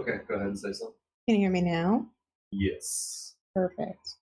Okay, go ahead and say something. Can you hear me now? Yes. Perfect.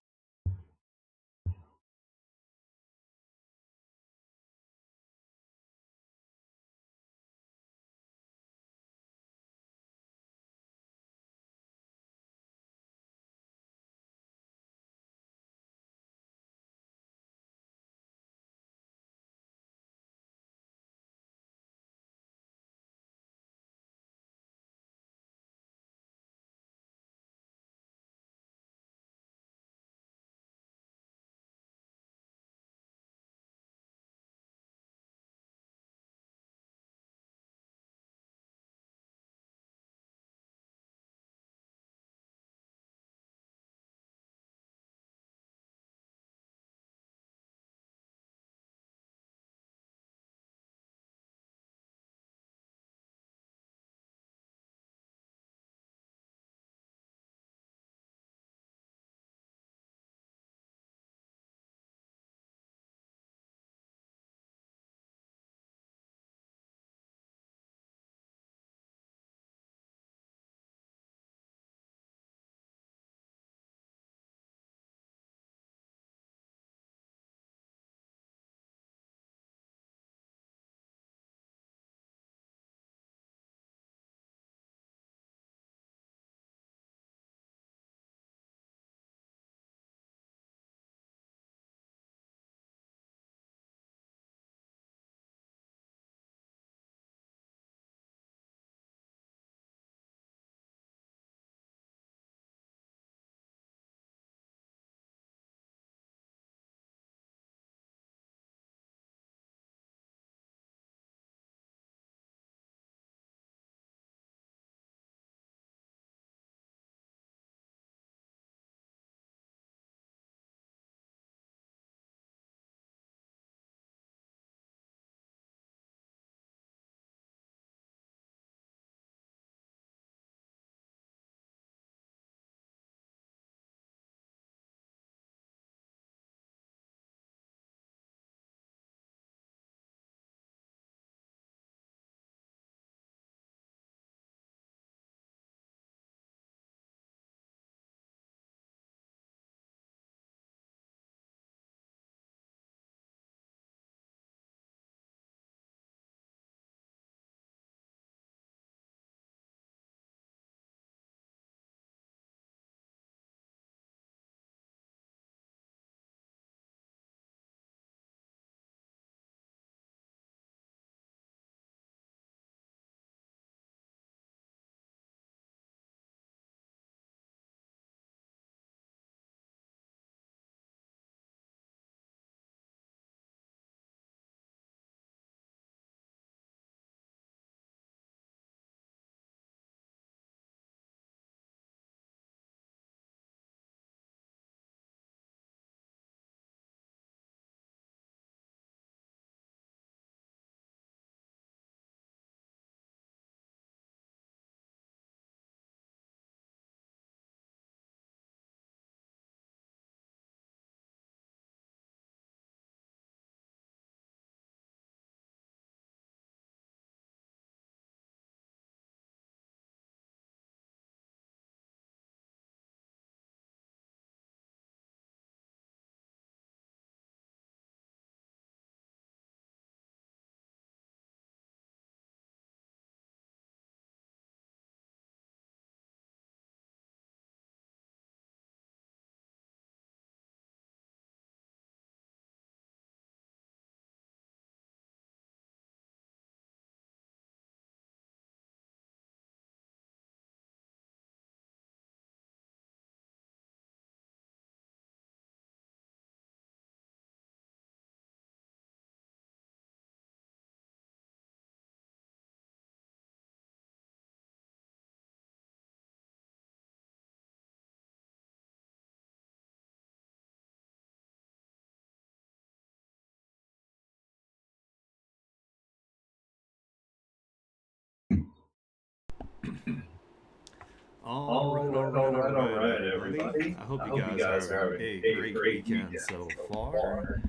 All right, everybody. I hope you guys are having a great weekend so far.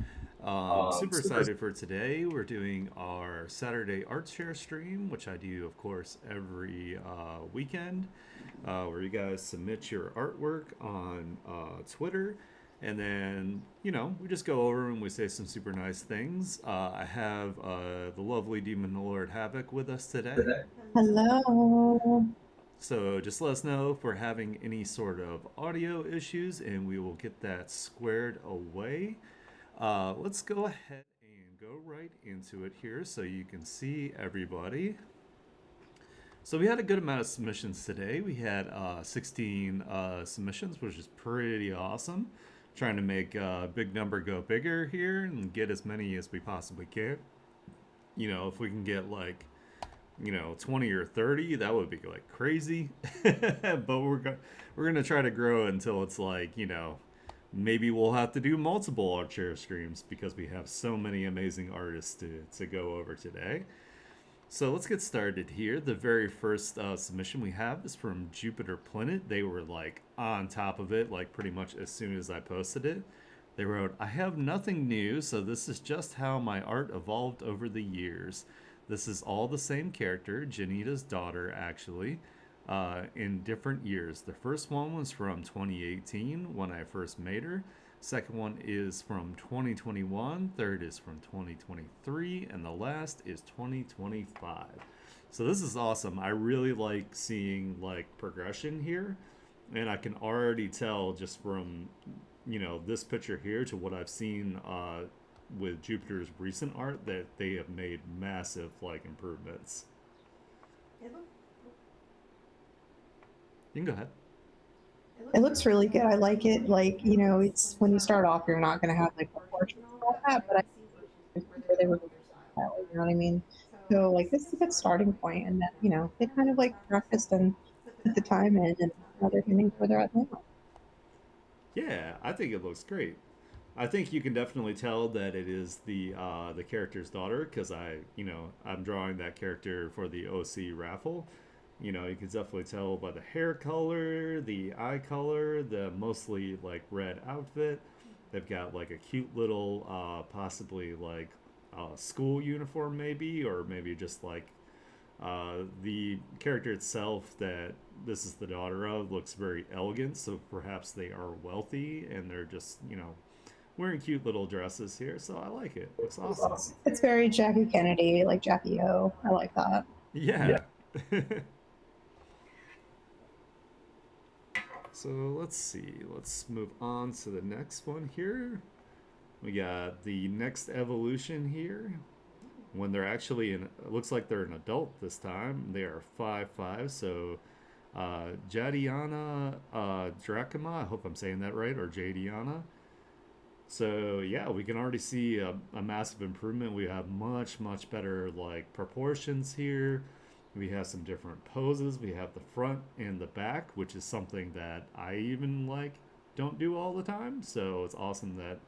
Um, Super super. excited for today. We're doing our Saturday Art Share stream, which I do, of course, every weekend, where you guys submit your artwork on Twitter. And then, we just go over and we say some super nice things. I have the lovely Demon Lord Havoc with us today. Hello. So just let us know if we're having any sort of audio issues and we will get that squared away. Let's go ahead and go right into it here so you can see everybody. So we had a good amount of submissions today. We had 16 submissions, which is pretty awesome. Trying to make a big number go bigger here and get as many as we possibly can. If we can get like 20 or 30, that would be like crazy. But we're gonna try to grow until it's like, maybe we'll have to do multiple art share streams because we have so many amazing artists to go over today. So let's get started here. The very first submission we have is from Jupiter Planet. They were like on top of it, like pretty much as soon as I posted it. They wrote, I have nothing new, so this is just how my art evolved over the years. This is all the same character, Janita's daughter, actually, in different years. The first one was from 2018 when I first made her. Second one is from 2021. Third is from 2023. And the last is 2025. So this is awesome. I really like seeing like progression here. And I can already tell just from, this picture here to what I've seen with Jupiter's recent art that they have made massive like improvements. You can go ahead. It looks really good. I like it. Like, it's when you start off, you're not going to have like proportions and all that, but I think where they were that way, you know what I mean? So, like, this is a good starting point, and that, they kind of like practiced and put the time in, and now they're getting where they're at now. Yeah, I think it looks great. I think you can definitely tell that it is the character's daughter because I'm drawing that character for the OC raffle. You can definitely tell by the hair color, the eye color, the mostly like red outfit. They've got like a cute little, possibly like school uniform maybe, or maybe just like the character itself that this is the daughter of looks very elegant. So perhaps they are wealthy and they're just wearing cute little dresses here, so I like it. Looks awesome. It's very Jackie Kennedy, like Jackie O. I like that. Yeah. So let's see. Let's move on to the next one here. We got the next evolution here. When they're actually in, it looks like they're an adult this time. They are 5'5", so Jadiana Dracoma, I hope I'm saying that right, or Jadiana. So yeah, we can already see a massive improvement. We have much much better like proportions here. We have some different poses. We have the front and the back, which is something that I even like don't do all the time. So it's awesome that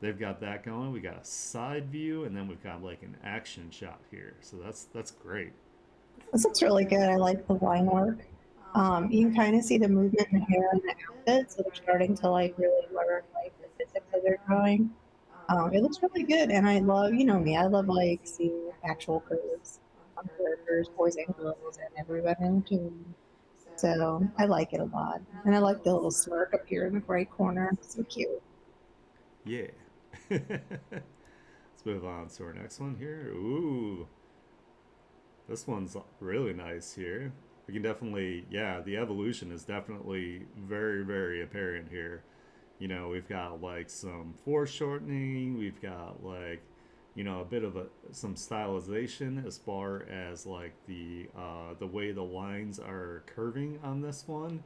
they've got that going. We got a side view, and then we've got like an action shot here. So that's great. This looks really good. I like the line work. You can kind of see the movement in the hair and the outfit, so they're starting to like really learn like the physics of their drawing. It looks really good, and I love, me, I love like seeing actual curves on characters, boys and girls, and everybody in between. So I like it a lot, and I like the little smirk up here in the right corner. So cute. Yeah. Let's move on to our next one here. Ooh, this one's really nice here. We can definitely, yeah, the evolution is definitely very, very apparent here. We've got like some foreshortening, we've got like, a bit of some stylization as far as like the way the lines are curving on this one.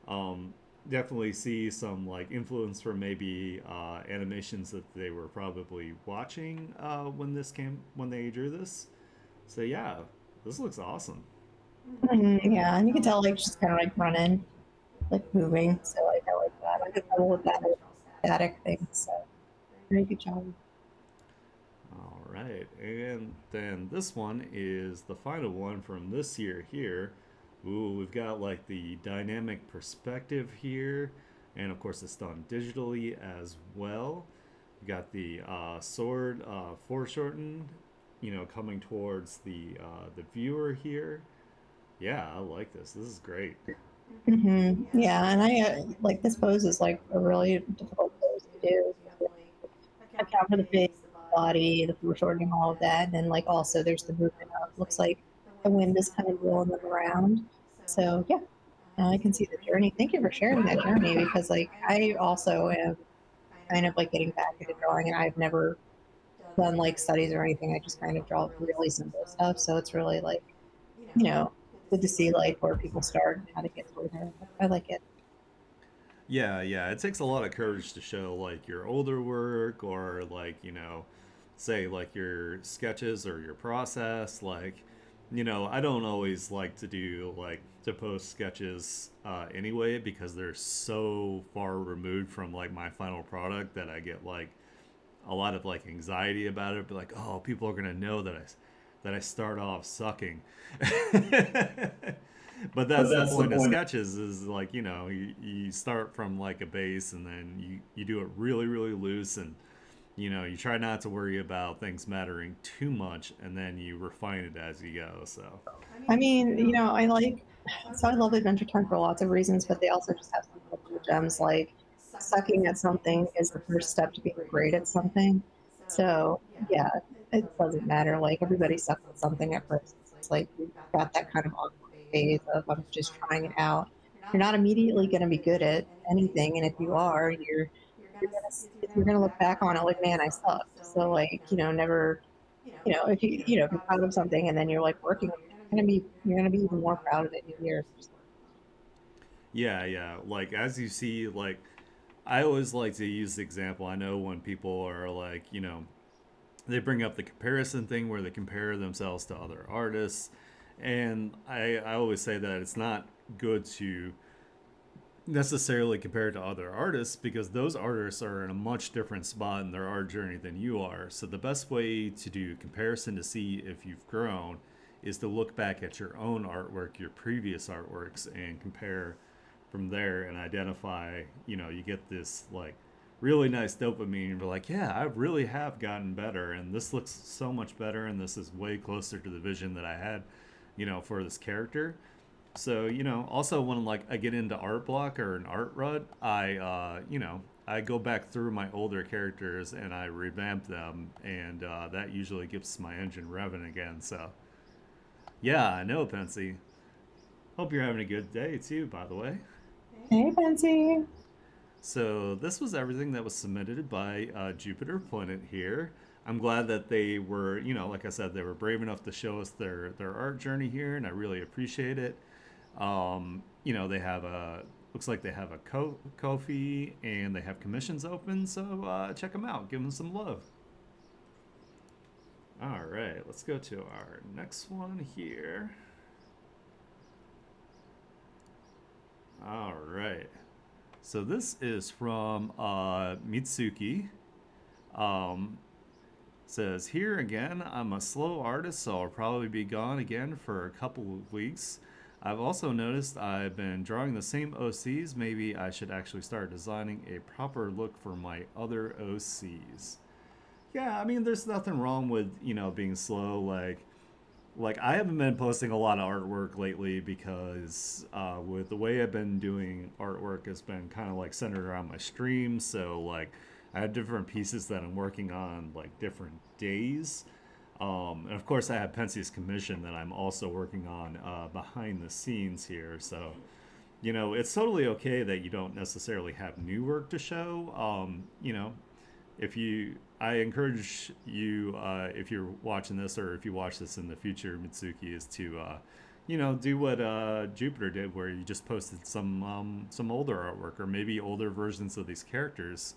Um, Definitely see some like influence from maybe animations that they were probably watching when they drew this. So yeah, this looks awesome. Yeah, and you can tell like she's kind of like running, like moving. So like I like that. I just love that static thing. So very good job. All right, and then this one is the final one from this year here. Ooh, we've got like the dynamic perspective here, and of course it's done digitally as well. You got the sword foreshortened, coming towards the viewer here. Yeah, I like this. This is great. Yeah, and I like this pose is like a really difficult pose to do. Account for the big body, the foreshortening, all of that, and then like also there's the movement up. Looks like the wind is kind of blowing them around. So yeah, I can see the journey. Thank you for sharing that journey because like I also am kind of like getting back into drawing, and I've never done like studies or anything. I just kind of draw really simple stuff. So it's really like, you know, good to see like where people start and how to get through there. I like it. Yeah, yeah. It takes a lot of courage to show like your older work or like, say like your sketches or your process. Like, I don't always like to do like to post sketches anyway because they're so far removed from like my final product that I get like a lot of like anxiety about it. Be like, oh, people are gonna know that I start off sucking. But But that's the that's the point of point. sketches is like you start from like a base and then you do it really really loose and you try not to worry about things mattering too much and then you refine it as you go. So I mean, I like, so I love Adventure Time for lots of reasons, but they also just have some little gems like sucking at something is the first step to being great at something. So yeah, it doesn't matter. Like everybody sucks at something at first. It's like you've got that kind of awkward phase of I'm just trying it out. You're not immediately going to be good at anything, and if you are, you're gonna look back on it like, man, I sucked. So like, never, if you're proud of something and then you're like working on it, you're gonna be even more proud of it in years. yeah, yeah, like as you see, like I always like to use the example. I know when people are like, they bring up the comparison thing where they compare themselves to other artists. And I always say that it's not good to necessarily compare to other artists because those artists are in a much different spot in their art journey than you are. So the best way to do comparison to see if you've grown is to look back at your own artwork, your previous artworks, and compare from there and identify, you get this like really nice dopamine and be like, yeah, I really have gotten better and this looks so much better and this is way closer to the vision that I had, for this character. So, also when like I get into art block or an art rut, I go back through my older characters and I revamp them, and that usually gets my engine revving again. So, yeah, I know, Pensy. Hope you're having a good day too, by the way. Hey, Fancy. So this was everything that was submitted by Jupiter Planet here. I'm glad that they were, like I said, they were brave enough to show us their art journey here, and I really appreciate it. They have a looks like they have a Kofi and they have commissions open, so check them out. Give them some love. All right, let's go to our next one here. All right. So this is from Mitsuki. Um, Says, here again, I'm a slow artist, so I'll probably be gone again for a couple of weeks. I've also noticed I've been drawing the same OCs. Maybe I should actually start designing a proper look for my other OCs. Yeah, I mean, there's nothing wrong with, being slow. Like I haven't been posting a lot of artwork lately because with the way I've been doing artwork has been kind of like centered around my streams. So like I have different pieces that I'm working on like different days. And of course, I have Pensie's commission that I'm also working on behind the scenes here. So, it's totally okay that you don't necessarily have new work to show. If you, I encourage you, if you're watching this or if you watch this in the future, Mitsuki, is to, do what Jupiter did, where you just posted some older artwork or maybe older versions of these characters,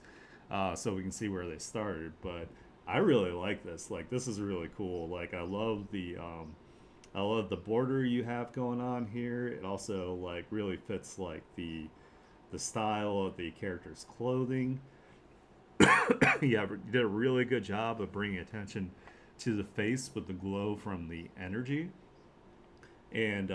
so we can see where they started. But I really like this. Like, this is really cool. Like, I love the border you have going on here. It also like really fits like the style of the character's clothing. Yeah, you did a really good job of bringing attention to the face with the glow from the energy. And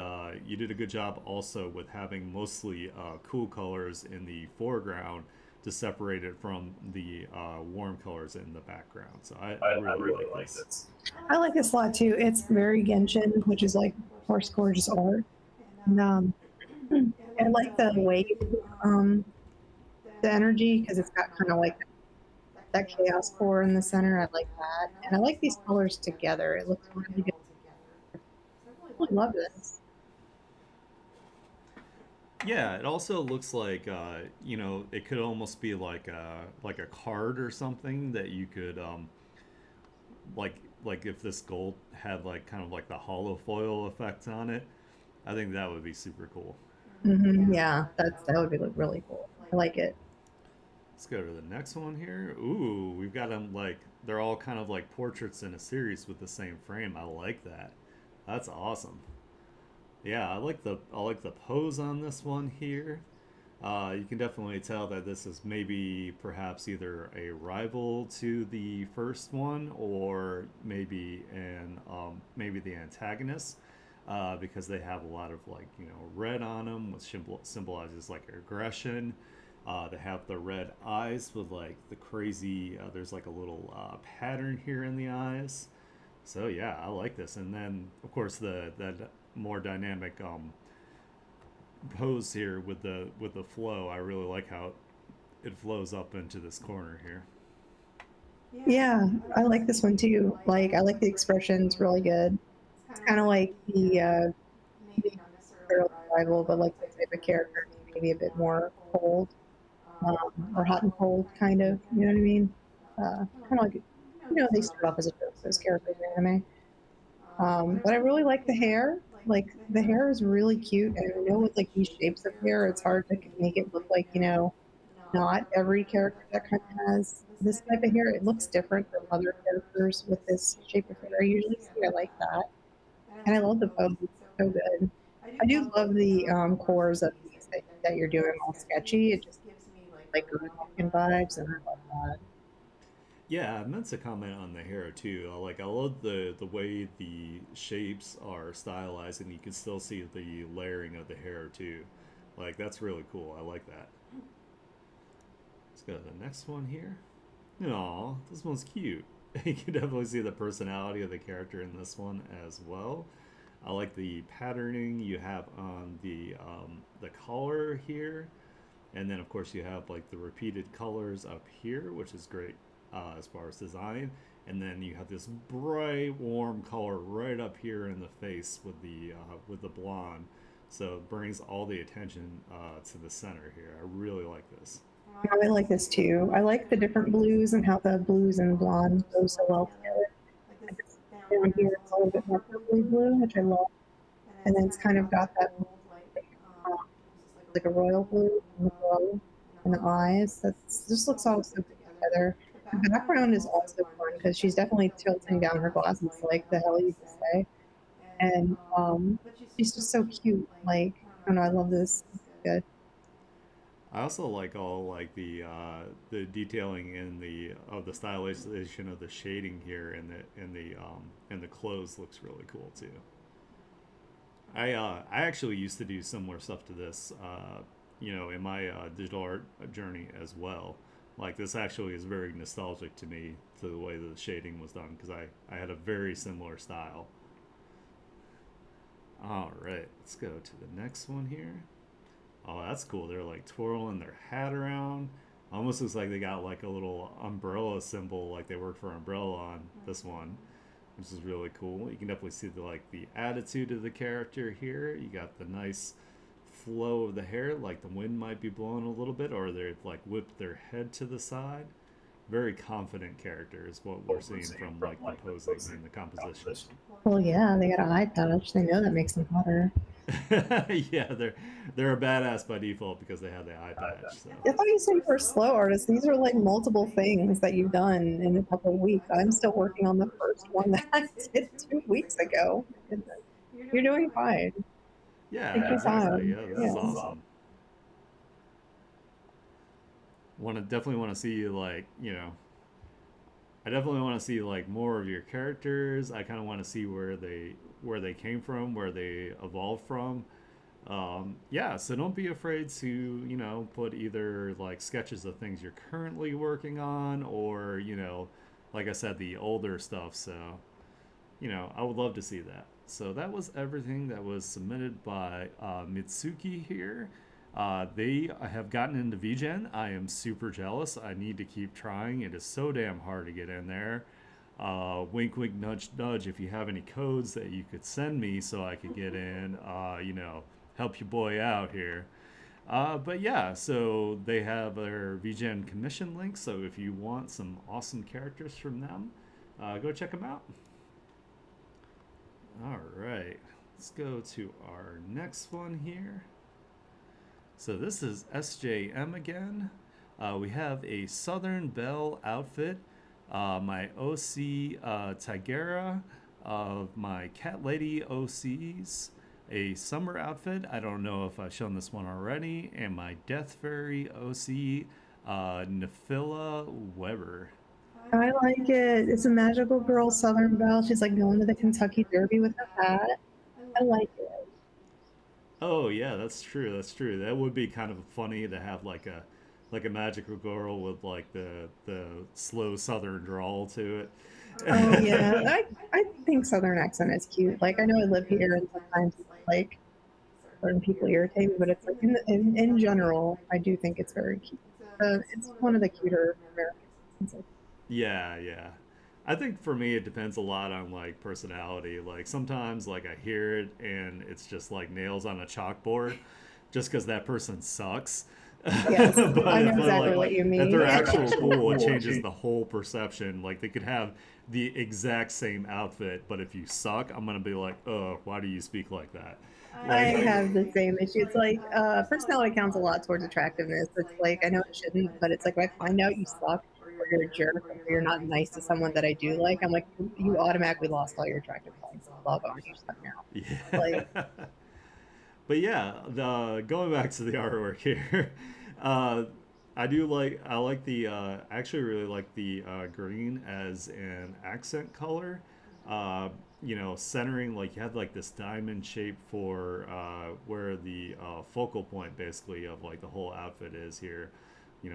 you did a good job also with having mostly cool colors in the foreground to separate it from the warm colors in the background. So I I really really like like this. this. I like this a lot too. It's very Genshin, which is like, of course, gorgeous art. And I like the wave, um, the energy because it's got kind of like that chaos core in the center. I like that, and I like these colors together. It looks really good. I really love this. Yeah, it also looks like it could almost be like a card or something that you could like like if this gold had like kind of like the hollow foil effect on it. I think that would be super cool. Yeah, that would be like really cool. I like it. Let's go to the next one here. Ooh, we've got them like they're all kind of like portraits in a series with the same frame. I like that. That's awesome. Yeah, I like the pose on this one here. You can definitely tell that this is maybe perhaps either a rival to the first one or maybe the antagonist, because they have a lot of like red on them, which symbolizes like aggression. They have the red eyes with like the crazy. There's like a little pattern here in the eyes. So yeah, I like this. And then of course the more dynamic pose here with the flow. I really like how it flows up into this corner here. Yeah, I like this one too. Like, I like the expressions, really good. It's kind of like the maybe not necessarily rival, but like the type of character, maybe a bit more cold, or hot and cold, kind of. You know what I mean? Kind of like they start off as a joke, those characters in anime. But I really like the hair. Like, the hair is really cute, and I know with like these shapes of hair, it's hard to make it look like not every character that kind of has this type of hair. It looks different from other characters with this shape of hair I usually see. I like that. And I love the pose. It's so good. I do love the cores of these that you're doing all sketchy. It just gives me like good walking vibes, and I love that. Yeah, I meant to comment on the hair too. I love the way the shapes are stylized, and you can still see the layering of the hair too. Like that's really cool. I like that. Let's go to the next one here. Aw, this one's cute. You can definitely see the personality of the character in this one as well. I like the patterning you have on the collar here, and then of course you have like the repeated colors up here, which is great as far as design. And then you have this bright, warm color right up here in the face with the blonde, so it brings all the attention to the center here. I really like this. I like this too. I like the different blues and how the blues and blondes go so well together. Like this down here, it's a little bit more purpley blue, which I love. And then it's kind of got that um, like a royal blue in the glow and the eyes. That's just looks all so good together. The background is also fun because she's definitely tilting down her glasses, like the hell you just say. And she's just so cute. Like, I don't know, I love this. It's good. I also like all like the detailing in the stylization of the shading here and the clothes looks really cool too. I actually used to do similar stuff to this, in my digital art journey as well. Like this actually is very nostalgic to me to the way that the shading was done because I had a very similar style. All right, let's go to the next one here. Oh, that's cool. They're like twirling their hat around. Almost looks like they got like a little umbrella symbol, like they work for Umbrella on this one, which is really cool. You can definitely see the attitude of the character here. You got the nice flow of the hair, like the wind might be blowing a little bit, or they've like whipped their head to the side. Very confident character is what we're What we're seeing seeing from from like the like the posing posing and the and the composition. composition. Well, yeah, they got an eye patch. They know that makes them hotter. Yeah, they're a badass by default because they have the eye patch. So I thought you said you were a slow artist. These are like multiple things that you've done in a couple of weeks. I'm still working on the first one that I did 2 weeks ago. Goodness. You're doing fine. Take yeah, your exactly. time. Yeah, this Yeah. is awesome. Definitely want to see you I definitely want to see like more of your characters. I kind of want to see where they came from, where they evolved from. Yeah, so don't be afraid to, put either like sketches of things you're currently working on or, like I said, the older stuff. So, I would love to see that. So that was everything that was submitted by Mitsuki here. They have gotten into VGen. I am super jealous. I need to keep trying. It is so damn hard to get in there. Wink, wink, nudge, nudge. If you have any codes that you could send me so I could get in, help your boy out here. But yeah, so they have their VGen commission link. So if you want some awesome characters from them, go check them out. All right, let's go to our next one here. So this is SJM again. We have a Southern Belle outfit. My OC Tigera of my Cat Lady OCs. A summer outfit. I don't know if I've shown this one already. And my Death Fairy OC, Nephila Weber. I like it. It's a magical girl, Southern Belle. She's like going to the Kentucky Derby with her hat. I like it. Oh yeah, that's true. That's true. That would be kind of funny to have like a magical girl with like the slow southern drawl to Oh yeah, it. I think Southern accent is cute. Like I know I live here, and sometimes like certain people irritate me, but it's like in general, I do think it's very cute. It's one of the cuter American accents. Yeah, yeah. I think for me it depends a lot on like personality. Like sometimes like I hear it and it's just like nails on a chalkboard just because that person sucks. Yes, But I know if exactly like what you if mean. they're actual cool, it changes the whole perception. Like they could have the exact same outfit, but if you suck, I'm gonna be like, oh, why do you speak like that? I Like, have the same issue. It's like personality counts a lot towards attractiveness. It's like I know it shouldn't, but it's like if I find out you suck or you're a jerk or you're not nice to someone that I do like, I'm like you automatically lost all your attractive points. Log on, you suck now. Like yeah. But yeah, the going back to the artwork here, uh, I like the actually really like the green as an accent color. Uh, centering like you have like this diamond shape for where the focal point basically of like the whole outfit is here.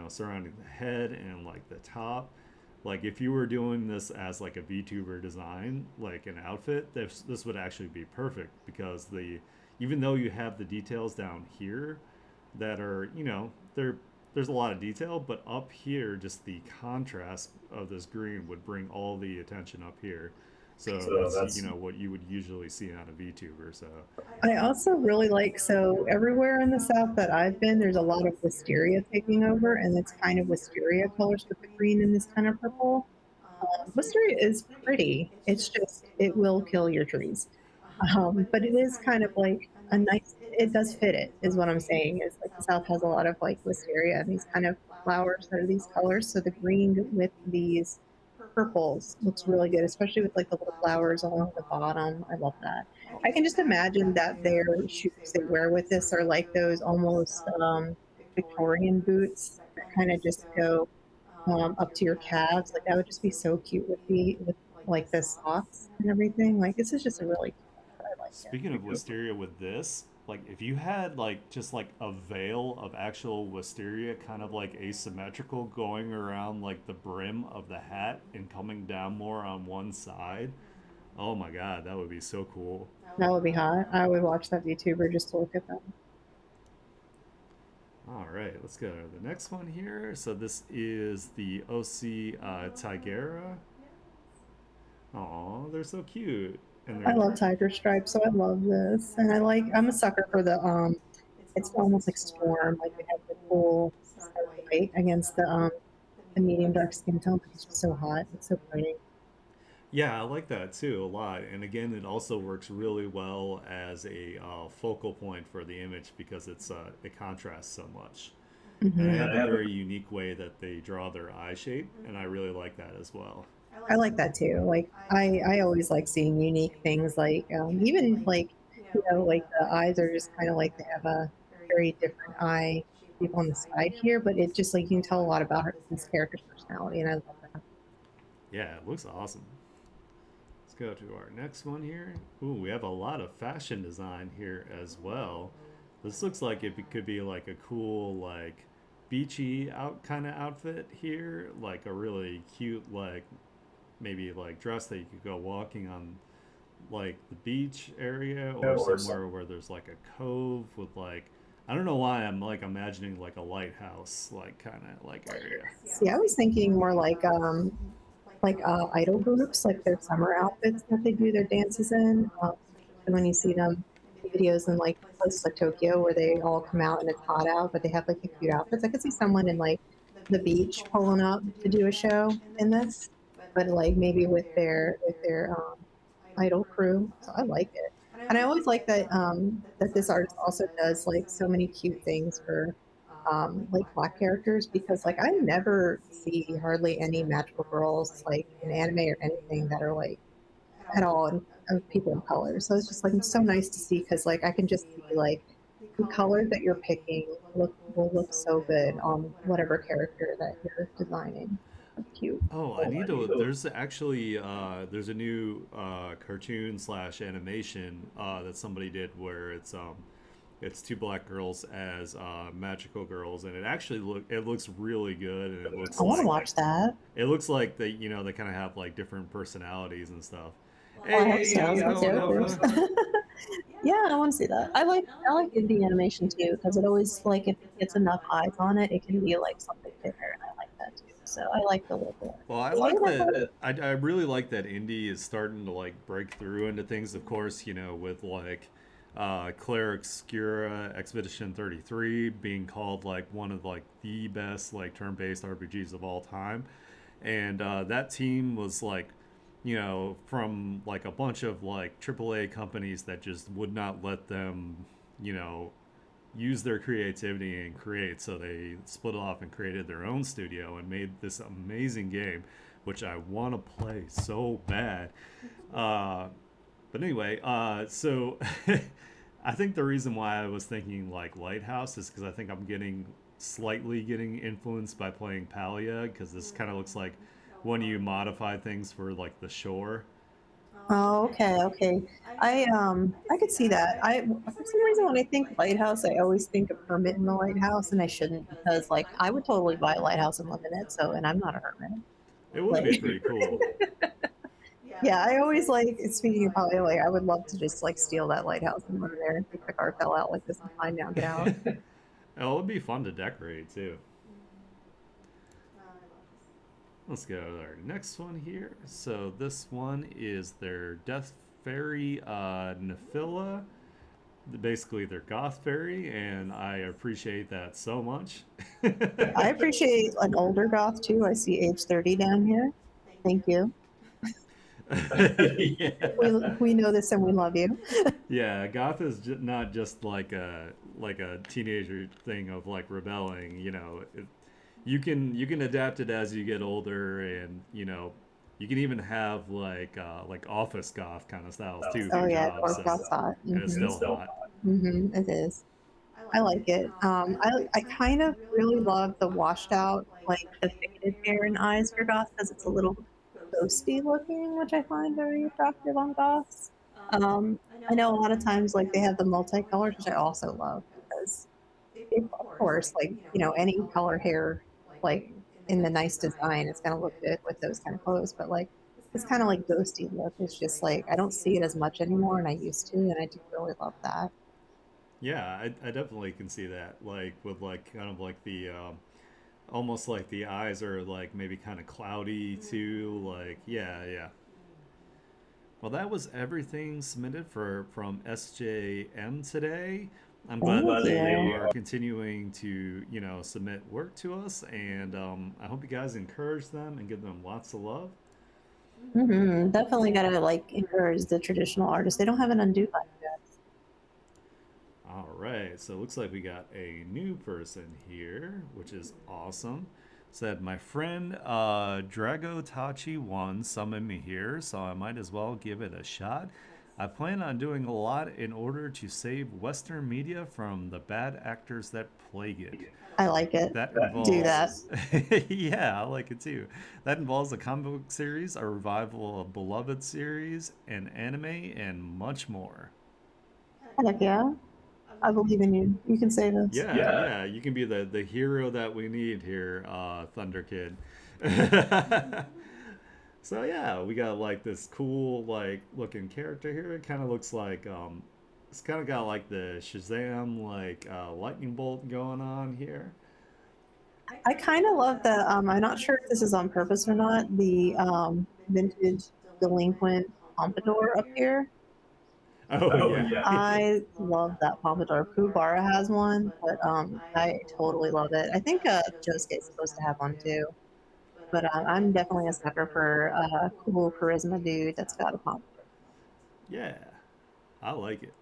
Surrounding the head and like the top. Like if you were doing this as like a VTuber design, like an outfit, this would actually be perfect because the even though you have the details down here that are there's a lot of detail, but up here just the contrast of this green would bring all the attention up here. So So that's that's what you would usually see on a VTuber. So I also really like so everywhere in the South that I've been, there's a lot of wisteria taking over, and it's kind of wisteria colors with the green and this kind of purple. Wisteria is pretty. It's just it will kill your trees. But it is kind of like a nice. It does fit it, is what I'm saying. Is like the South has a lot of like wisteria and these kind of flowers that are these colors. So the green with these purples looks really good, especially with like the little flowers along the bottom. I love that. I can just imagine that their shoes they wear with this are like those almost Victorian boots that kind of just go up to your calves. Like that would just be so cute with the with like the socks and everything. Like this is just a really cute. I like it. speaking of wisteria with this, like if you had like just like a veil of actual wisteria kind of like asymmetrical going around like the brim of the hat and coming down more on one side, oh my god, that would be so cool. That would be hot. I would watch that YouTuber just to look at them. All right, let's go to the next one here. So this is the OC Tigera. Aw, they're so cute. And I they're love tiger stripes, so I love this, and I like. I'm a sucker for the. It's almost like storm. Like we have the cool sky white against the medium dark skin tone. It's just so hot. It's so pretty. Yeah, I like that too a lot. And again, it also works really well as a focal point for the image because it contrasts so much. And they Hmm. have a very unique way that they draw their eye shape, and I really like that as well. I like that too. Like I always like seeing unique things. Like even like like the eyes are just kind of like they have a very different eye shape on the side here, but it just like you can tell a lot about this character's personality, and I love that. Yeah, it looks awesome. Let's go to our next one here. Ooh, we have a lot of fashion design here as well. This looks like it could be like a cool like beachy out kind of outfit here, like a really cute like maybe like dress that you could go walking on like the beach area or Or some. somewhere where there's like a cove with like I don't know why I'm like imagining like a lighthouse like kind of like area. See, I was thinking more like idol groups, like their summer outfits that they do their dances in. And when you see them videos in like places like Tokyo where they all come out and it's hot out, but they have like the cute outfits. I could see someone in like the beach pulling up to do a show in this, but like maybe with their idol crew. So I like it, and I always like that this artist also does like so many cute things for like black characters because like I never see hardly any magical girls like in anime or anything that are like at all of people of color. So it's just like it's so nice to see because like I can just see like the colors that you're picking will look so good on whatever character that you're designing. That's cute. Oh, I need to. There's actually there's a new cartoon slash animation that somebody did where it's two black girls as magical girls, and it looks really good, and I want to watch that. it looks like they kind of have like different personalities and stuff. Oh, I hope Hey, so. how's it That's going, dope. Alpha? Yeah, I want to see that. I like indie animation too because it always like if it gets enough eyes on it, it can be like something bigger, and I like that too. So I like the local. Well, I So like yeah, that. I really like that indie is starting to like break through into things. Of course, with like Claire Obscura Expedition 33 being called like one of like the best like turn-based RPGs of all time, and that team was like from like a bunch of like AAA companies that just would not let them you know use their creativity and create. So they split off and created their own studio and made this amazing game, which I want to play so bad. Uh, but anyway, so I think the reason why I was thinking like Lighthouse is because I think I'm slightly getting influenced by playing Palia because this kind of looks like when you modify things for like the shore. Oh, okay, okay. I could see that. I for some reason when I think lighthouse, I always think of Hermit in the Lighthouse, and I shouldn't because like I would totally buy a lighthouse and live in it. So, and I'm not a hermit. It would be Like, pretty cool. yeah, I always like speaking of probably like I would love to just like steal that lighthouse and live there and take the car fell out like this is fine now, get out. Oh, it would be fun to decorate too. Let's go to our next one here. So this one is their Death Fairy Nephila. Basically, their Goth Fairy, and I appreciate that so much. I appreciate an older goth too. I see age 30 down here. Thank you. We Yeah. we know this and we love you. Yeah, goth is not just like a teenager thing of like rebelling. You can adapt it as you get older, and you can even have like office goth kind of styles too for Oh your yeah, job. dwarf So goth's hot. and it's still hot. It is. I like it. I kind of really love the washed out, like the faded hair and eyes for goths because it's a little ghosty looking, which I find very attractive on goths. I know a lot of times like they have the multicolors, which I also love because of course, like any color hair, like in the nice design, it's gonna look good with those kind of clothes. But like this kind of like ghosty look is just like I don't see it as much anymore, and I used to, and I do really love that. Yeah, I definitely can see that. Like with like kind of like the almost like the eyes are like maybe kind of cloudy too. Like yeah. Well, that was everything submitted from SJM today. I'm glad Thank that they you. are continuing to submit work to us, and I hope you guys encourage them and give them lots of love. Definitely gotta like encourage the traditional artists. They don't have an undo button yet. All right, so it looks like we got a new person here, which is awesome. Said my friend Drago Tachi one summoned me here, so I might as well give it a shot. I plan on doing a lot in order to save Western media from the bad actors that plague it. I like it. That Do that. involves, yeah, I like it too. That involves a comic book series, a revival of beloved series, an anime, and much more. Heck yeah. I believe in you. You can say this. Yeah, Yeah. yeah, you can be the hero that we need here, Thunder Kid. So yeah, we got like this cool like looking character here. It kind of looks like it's kind of got like the Shazam like lightning bolt going on here. I kind of love the. I'm not sure if this is on purpose or not. The vintage delinquent pompadour up here. Oh Oh yeah. yeah. I love that pompadour. Kubara has one, but I totally love it. I think Josuke is supposed to have one too. But I'm definitely a sucker for a cool charisma dude that's got a pompadour. Yeah, I like it.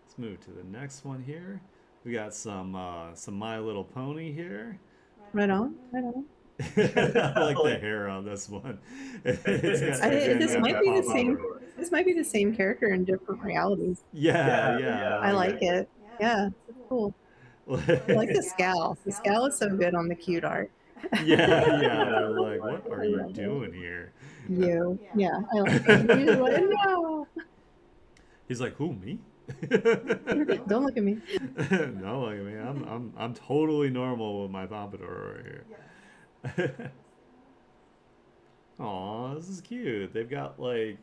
Let's move to the next one here. We got some My Little Pony here. Right on, right on. I like the hair on this one. It's got again This got might that be the same. pompadour. This might be the same character in different realities. Yeah, Yeah, yeah, yeah. I I like like it. Yeah, it's cool. I like the it. scowl. The scowl is so good on the cute art. Yeah, yeah. They're Yeah. like, what are I you love it. doing here? You. Yeah, I like it. You're just like, no. He's like, who, me? Don't look at me. No, like me. I'm totally normal with my pompadour right here. Aw, this is cute. They've got like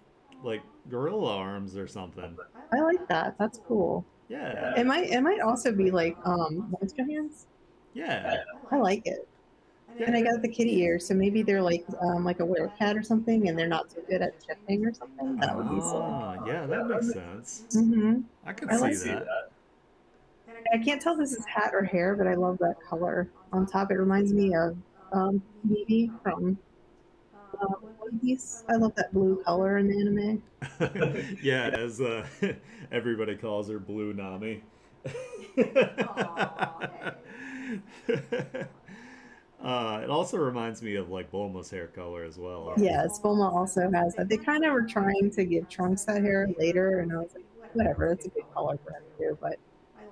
gorilla arms or something. I like that. That's cool. Yeah, It might also be like monster hands. yeah, I like it. And I got the kitty ears, so maybe they're like a werecat or something, and they're not so good at shifting or something. That would be cool. Ah, yeah, that makes sense. Hmm. I could I see like See that. that. I can't tell if this is hat or hair, but I love that color on top. It reminds me of Vivi from One Piece. I love that blue color in the anime. Yeah, as everybody calls her Blue Nami. It also reminds me of like Bulma's hair color as well. Yeah, Spoma also has that. They kind of were trying to give Trunks that hair later, and I was like, whatever, that's a good color for him too. But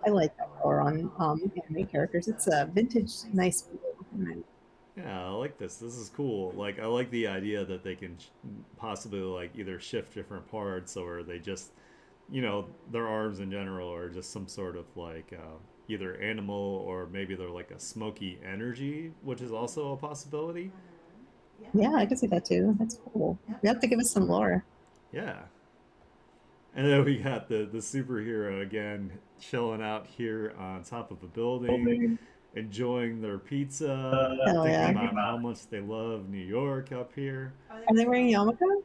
I like that color on anime characters. It's a vintage, nice blue. Yeah, I like this. This is cool. Like, I like the idea that they can possibly like either shift different parts or they just, their arms in general are just some sort of like either animal or maybe they're like a smoky energy, which is also a possibility. Yeah, I can see that too. That's cool. You have to give us some lore. Yeah. And then we got the superhero again chilling out here on top of a building, enjoying their pizza, Hell thinking yeah. about how much they love New York up here. Are they wearing yarmulke?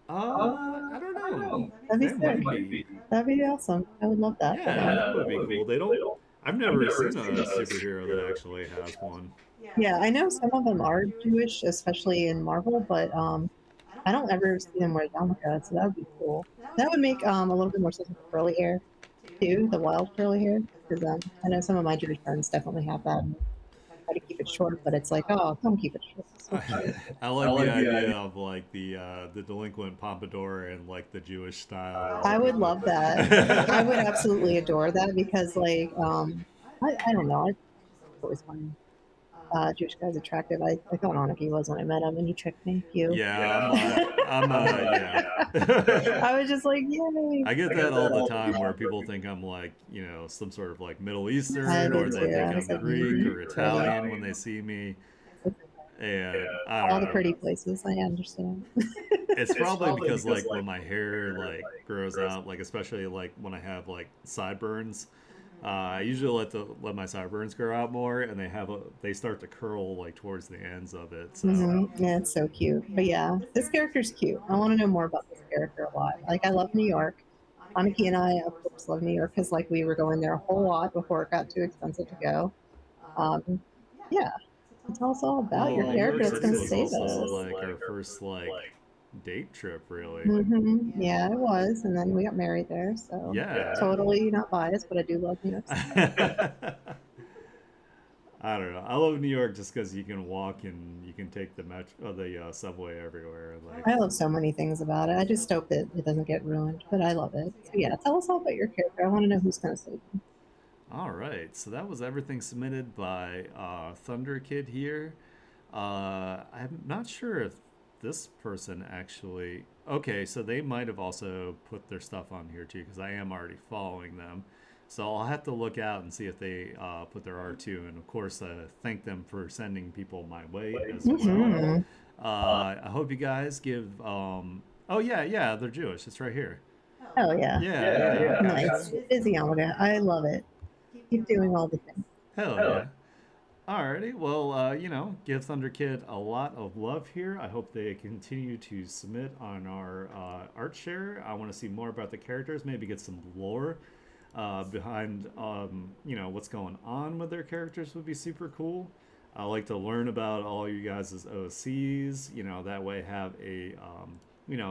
I don't know. That'd be They sick. might be. That'd be awesome. I would love that for Yeah, them. that would be cool. They don't. I've I've never never seen a seen a superhero that superhero. actually has one. Yeah, I know some of them are Jewish, especially in Marvel, but I don't ever see them wear yarmulke, so that would be cool. That would make a little bit more sense with curly hair too, the wild curly hair, because I know some of my Jewish friends definitely have that. And try to keep it short, but it's like, oh, don't keep it short. It's so cute. I I like the like the idea idea. of like the delinquent pompadour and like the Jewish style. I would love that. I would absolutely adore that because, like, I don't know. I always find Jewish guys attractive. I thought Anarchy was when I met him, and he tricked me. You. Yeah, Yeah. yeah. I was just like, yay. I get I that get all that the all the time time where where people people. think I'm like, some sort of like Middle I Eastern or did they too. think I was I'm like, Greek or Or Italian when Italian. they see me. it's And Yeah. I all don't the know. pretty places. I understand. It's It's probably probably because because like like when my my hair hair like like grows grows. out, like especially like when I have like sideburns, I usually let my sideburns grow out more, and they start to curl like towards the ends of it. So Yeah, it's so cute. But yeah, this character's cute. I want to know more about this character a lot. Like, I love New York. Aniki and I, of course, love New York because, like, we were going there a whole lot before it got too expensive to go. Um, yeah, so tell us all about well, your New character York that's City going to was save also us. like our first like date trip, really. Yeah, it was. And then we got married there. So Yeah. totally not biased, but I do love New York City. I don't know. I love New York just because you can walk and you can take the subway everywhere. Like, I love so many things about it. I just hope that it doesn't get ruined, but I love it. So yeah, tell us all about your character. I want to know who's going to save you. all right. So that was everything submitted by Thunder Kid here. I'm not sure if this person actually. Okay, so they might have also put their stuff on here too because I am already following them. So I'll have to look out and see if they put their R2, and of course, thank them for sending people my way as well. Hmm. I hope you guys give. Oh yeah, yeah, they're Jewish. It's right here. Oh yeah. Yeah, yeah, I Nice. gotcha. Busy Yamaga. I love it. Keep doing all the things. Hell yeah. Alrighty, well, give Thunder Kid a lot of love here. I hope they continue to submit on our art share. I want to see more about the characters, maybe get some lore behind, what's going on with their characters would be super cool. I like to learn about all you guys' OCs, that way have a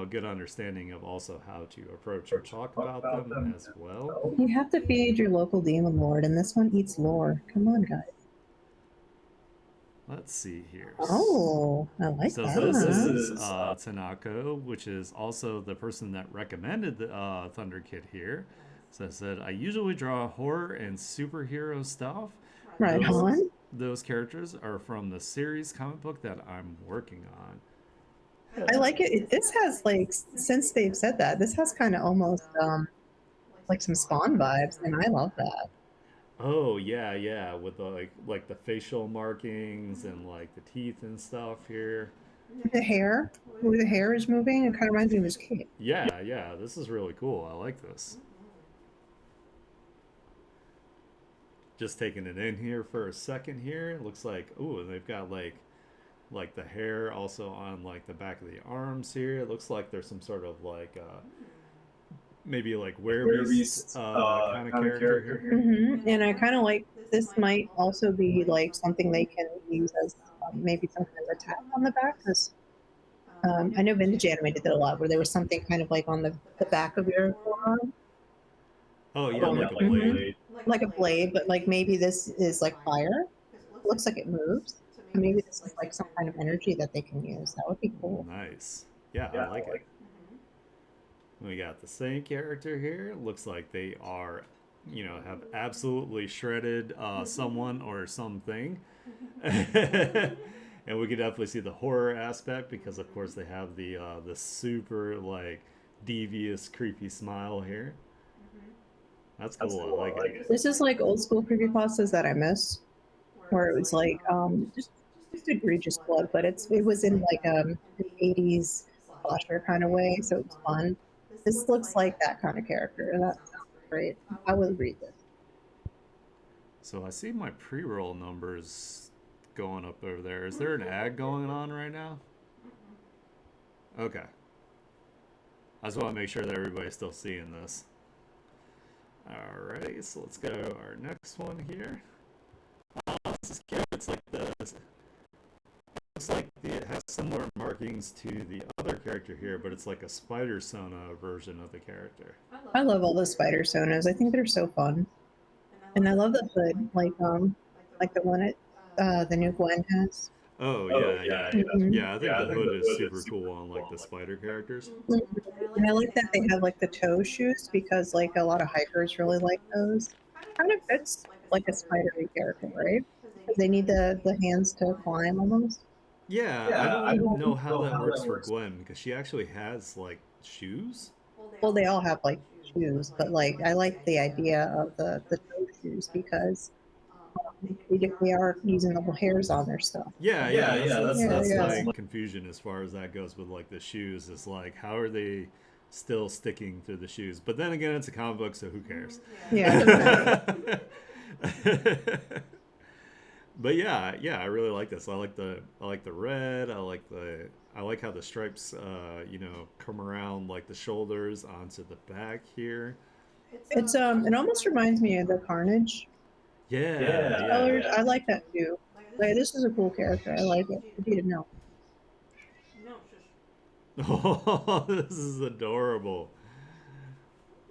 good understanding of also how to approach and talk about them as well. You have to feed your local demon lord, and this one eats lore. Come on, guys. Let's see here. Oh, I like So that. this is Tanako, which is also the person that recommended the Thunder Kid here. So I said, I usually draw horror and superhero stuff. Right Those, on. those characters are from the series comic book that I'm working on. I like it. This has like, since they've said that, this has kind of almost like some Spawn vibes, and I love that. Oh yeah, with the like the facial markings and like the teeth and stuff here. The hair, the way the hair is moving, it kind of reminds me of his cape. Yeah, this is really cool. I like this. Just taking it in here for a second here. It looks like, ooh, and they've got like the hair also on like the back of the arms here. It looks like there's some sort of like maybe like werebeast kind of character here. And I kind of like this might also be like something they can use as maybe some kind of attack on the back, because I know Vintage Animated did a lot where there was something kind of like on the back of your forearm, Oh yeah, like a Mhm. blade. like a blade, but like maybe this is like fire. It looks like it moves. So maybe this is like some kind of energy that they can use. That would be cool. Nice. Yeah, I like it. We got the same character here. Looks like they are, have absolutely shredded someone or something. And we could definitely see the horror aspect because, of course, they have the super like devious, creepy smile here. That's cool. I like it. This is like old school creepypastas that I miss, where it was like just egregious blood, but it was in like an 80s slasher kind of way, so it was fun. This looks like that kind of character. That sounds great. I would read this. So I see my pre-roll numbers going up over there. Is there an ad going on right now? Okay. I just want to make sure that everybody's still seeing this. Alrighty, so let's go to our next one here. This is cute. It's like looks like it has similar markings to the other character here, but it's like a Spider Sona version of the character. I love all the spider sonas. I think they're so fun, and I love the hood, like the one the new Gwen has. Oh yeah. Mhm. Yeah, I think the hood is super cool on like the spider characters. And I like that they have like the toe shoes because like a lot of hikers really like those. Kind of fits like a spidery character, right? Because they need the hands to climb almost. Yeah, I don't know how that works for Gwen because she actually has like shoes. Well, they all have like shoes, but like I like the idea of the toe shoes because we are using the hairs on their stuff. Yeah, that's Yeah. my confusion as far as that goes with like the shoes. Is like how are they still sticking to the shoes? But then again, it's a comic book, so who cares? Yeah. it doesn't matter. But yeah, I really like this. I like the red. I like how the stripes, come around like the shoulders onto the back here. It's it almost reminds me of the Carnage Yeah. colors. I like that too. Like this is a cool character. I like it. I didn't know. Oh, this is adorable.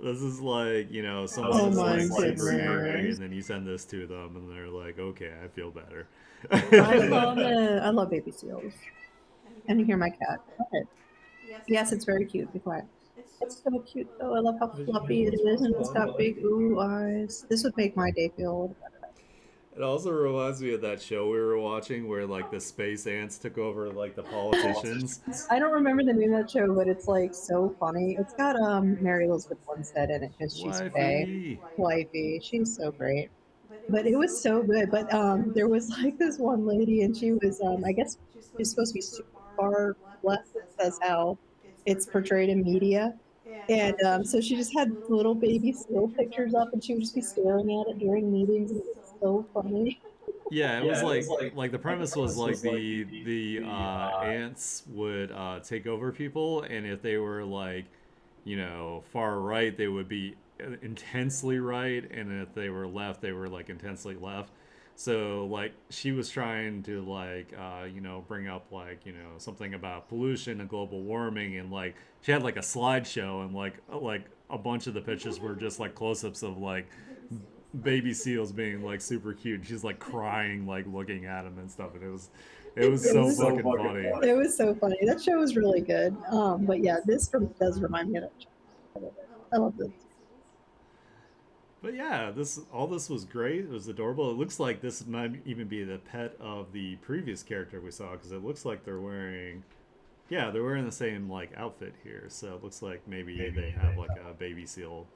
This is like, Oh someone's my like super goodness. angry, and then you send this to them, and they're like, okay, I feel better. I love it. I love baby seals. And you hear my cat. Go ahead. Yes, it's very cute. Be quiet. It's so cute though. I love how fluffy it is, and it's got big ooh eyes. This would make my day feel a little better. It also reminds me of that show we were watching where like the space ants took over like the politicians. I don't remember the name of that show, but it's like so funny. It's got Mary Elizabeth Winstead in it because she's Faye. Wifey. Wifey. She's so great. But it was so good. But there was like this one lady, and she was I guess she's supposed to be super far left. It says how it's portrayed in media. And so she just had little baby still pictures up, and she would just be staring at it during meetings, and it was so funny. Yeah, it Yeah, was it was like the premise was like the ants would take over people, and if they were like, you know, far right, they would be intensely right, and if they were left, they were like intensely left. So like she was trying to like you know, bring up like, you know, something about pollution and global warming, and like she had like a slideshow, and like a bunch of the pictures were just like close-ups of like baby seals being like super cute. She's like crying, like looking at him and stuff, and it was It so was fucking funny. it was so funny. That show was really good. But yeah, does remind me of that show. I love it. I love this. But yeah, this was great. It was adorable. It looks like this might even be the pet of the previous character we saw, because it looks like they're wearing, yeah, they're wearing the same like outfit here. So it looks like maybe they have like a baby seal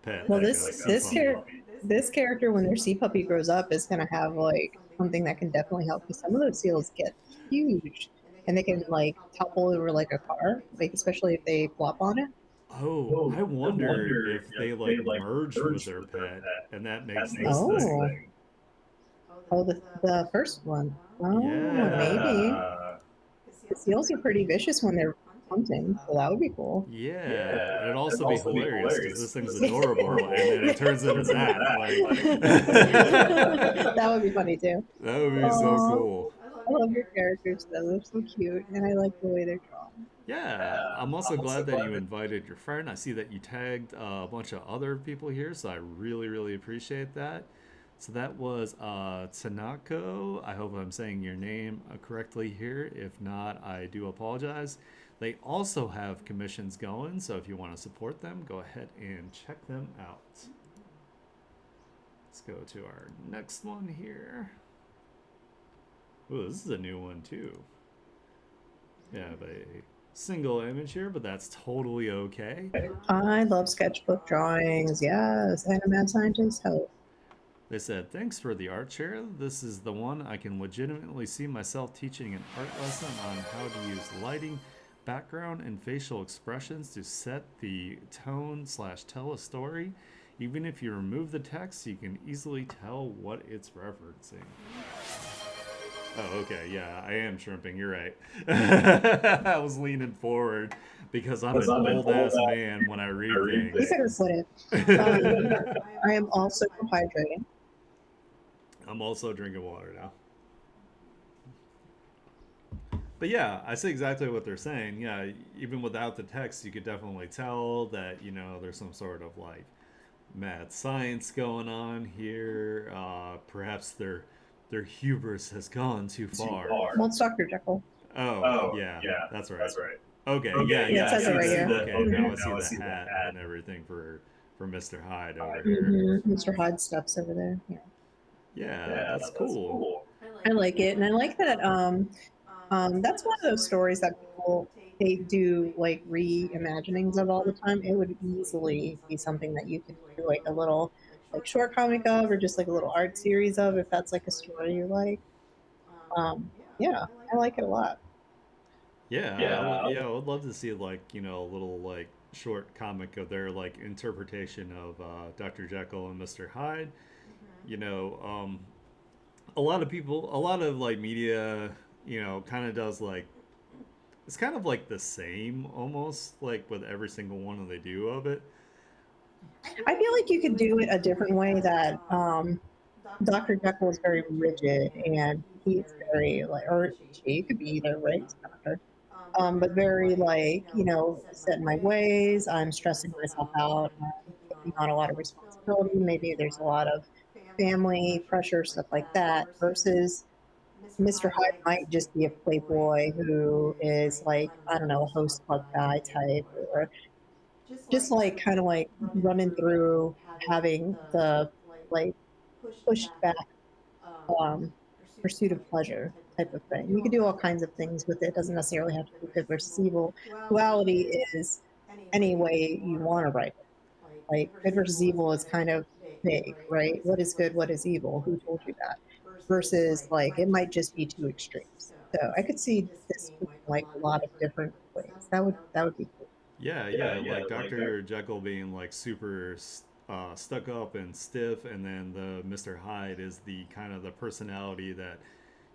pet. Well, like this a sea this puppy. character this character when their sea puppy grows up is gonna have like something that can definitely help because some of those seals get huge and they can like topple over like a car, like especially if they flop on it. Oh, I wonder if they like merged with their pet, and that makes this thing. Oh, oh, the first one. Oh, maybe Yeah. the seals are pretty vicious when they're hunting, so that would be cool. Yeah, it'd also be hilarious because this thing's adorable, and then it turns into that. Like, That would be funny too. that would be so Aw. cool. I love your characters though; they're so cute, and I like the way they're drawn. Yeah, I'm also glad that you invited your friend. I see that you tagged a bunch of other people here, so I really, really appreciate that. So that was Tanako. I hope I'm saying your name correctly here. If not, I do apologize. They also have commissions going, so if you want to support them, go ahead and check them out. Let's go to our next one here. Ooh, this is a new one too. We have a single image here, but that's totally okay. I love sketchbook drawings. Yes, and a mad scientist. Help. They said, thanks for the art chair. This is the one I can legitimately see myself teaching an art lesson on how to use lighting, background, and facial expressions to set the tone slash tell a story. Even if you remove the text, you can easily tell what it's referencing. Oh, okay, yeah, I am shrimping, you're right. I was leaning forward because I'm an old ass man when I read You things. better put it. I am also hydrating. I'm also drinking water now. But yeah, I see exactly what they're saying. Yeah, even without the text, you could definitely tell that, you know, there's some sort of like mad science going on here. Perhaps their hubris has gone too far. Well, it's Dr. Jekyll. Oh, yeah, that's right. Okay, yeah, Yeah, it says it right here. Okay, now I see the hat and everything for Mr. Hyde over here. Mr. Hyde stuff's over there. Yeah. Yeah, that's cool. I like it, and I like that. That's one of those stories that people they do like reimaginings of all the time. It would easily be something that you could do like a little like short comic of, or just like a little art series of, if that's like a story you like. Yeah, I like it a lot. Yeah, I would love to see like, you know, a little like short comic of their like interpretation of Dr. Jekyll and Mr. Hyde. You know, a lot of people, a lot of like media, you know, kind of does like it's kind of like the same almost like with every single one that they do of it. I feel like you could do it a different way. That Dr. Jekyll is very rigid, and he's very like, or she could be either, right? It's kind of her. But very like, set in my ways. I'm stressing myself out. I'm taking on a lot of responsibility. Maybe there's a lot of family pressure, stuff like that. Versus Mr. Hyde might just be a playboy who is like, I don't know, a host club guy type, or just like kind of like running through having the like pushed back pursuit of pleasure type of thing. You could do all kinds of things with it. It doesn't necessarily have to be good versus evil. Duality is any way you want to write it. Like good versus evil is kind of vague, right? What is good? What is evil? Who told you that? Versus like it might just be two extremes. So I could see this being like a lot of different ways. That would be cool. Yeah, yeah, like Dr. Jekyll being like super stuck up and stiff, and then the Mr. Hyde is the kind of the personality that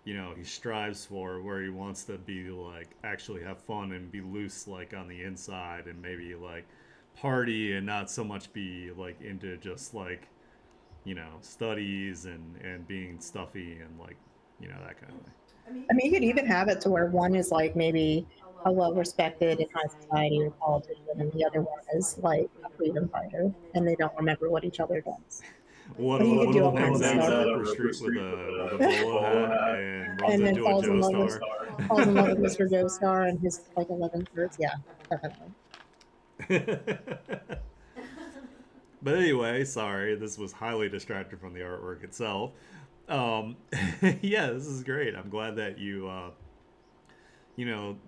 he strives for, where he wants to be like actually have fun and be loose like on the inside, and maybe like party and not so much be like into just like studies and being stuffy and like that kind of thing. I mean, you could even have it to where one is like maybe a well respected in high society or politician, and the other one is like a freedom fighter, and they don't remember what each other does. One You of could do all them kinds runs of out stuff. of Upper Street with a bolo hat and runs And then into a falls in love with Joestar. falls in love with Mr. Joestar and his like 11 birds. Yeah, definitely. But anyway, sorry, this was highly distracted from the artwork itself. Yeah, this is great. I'm glad that you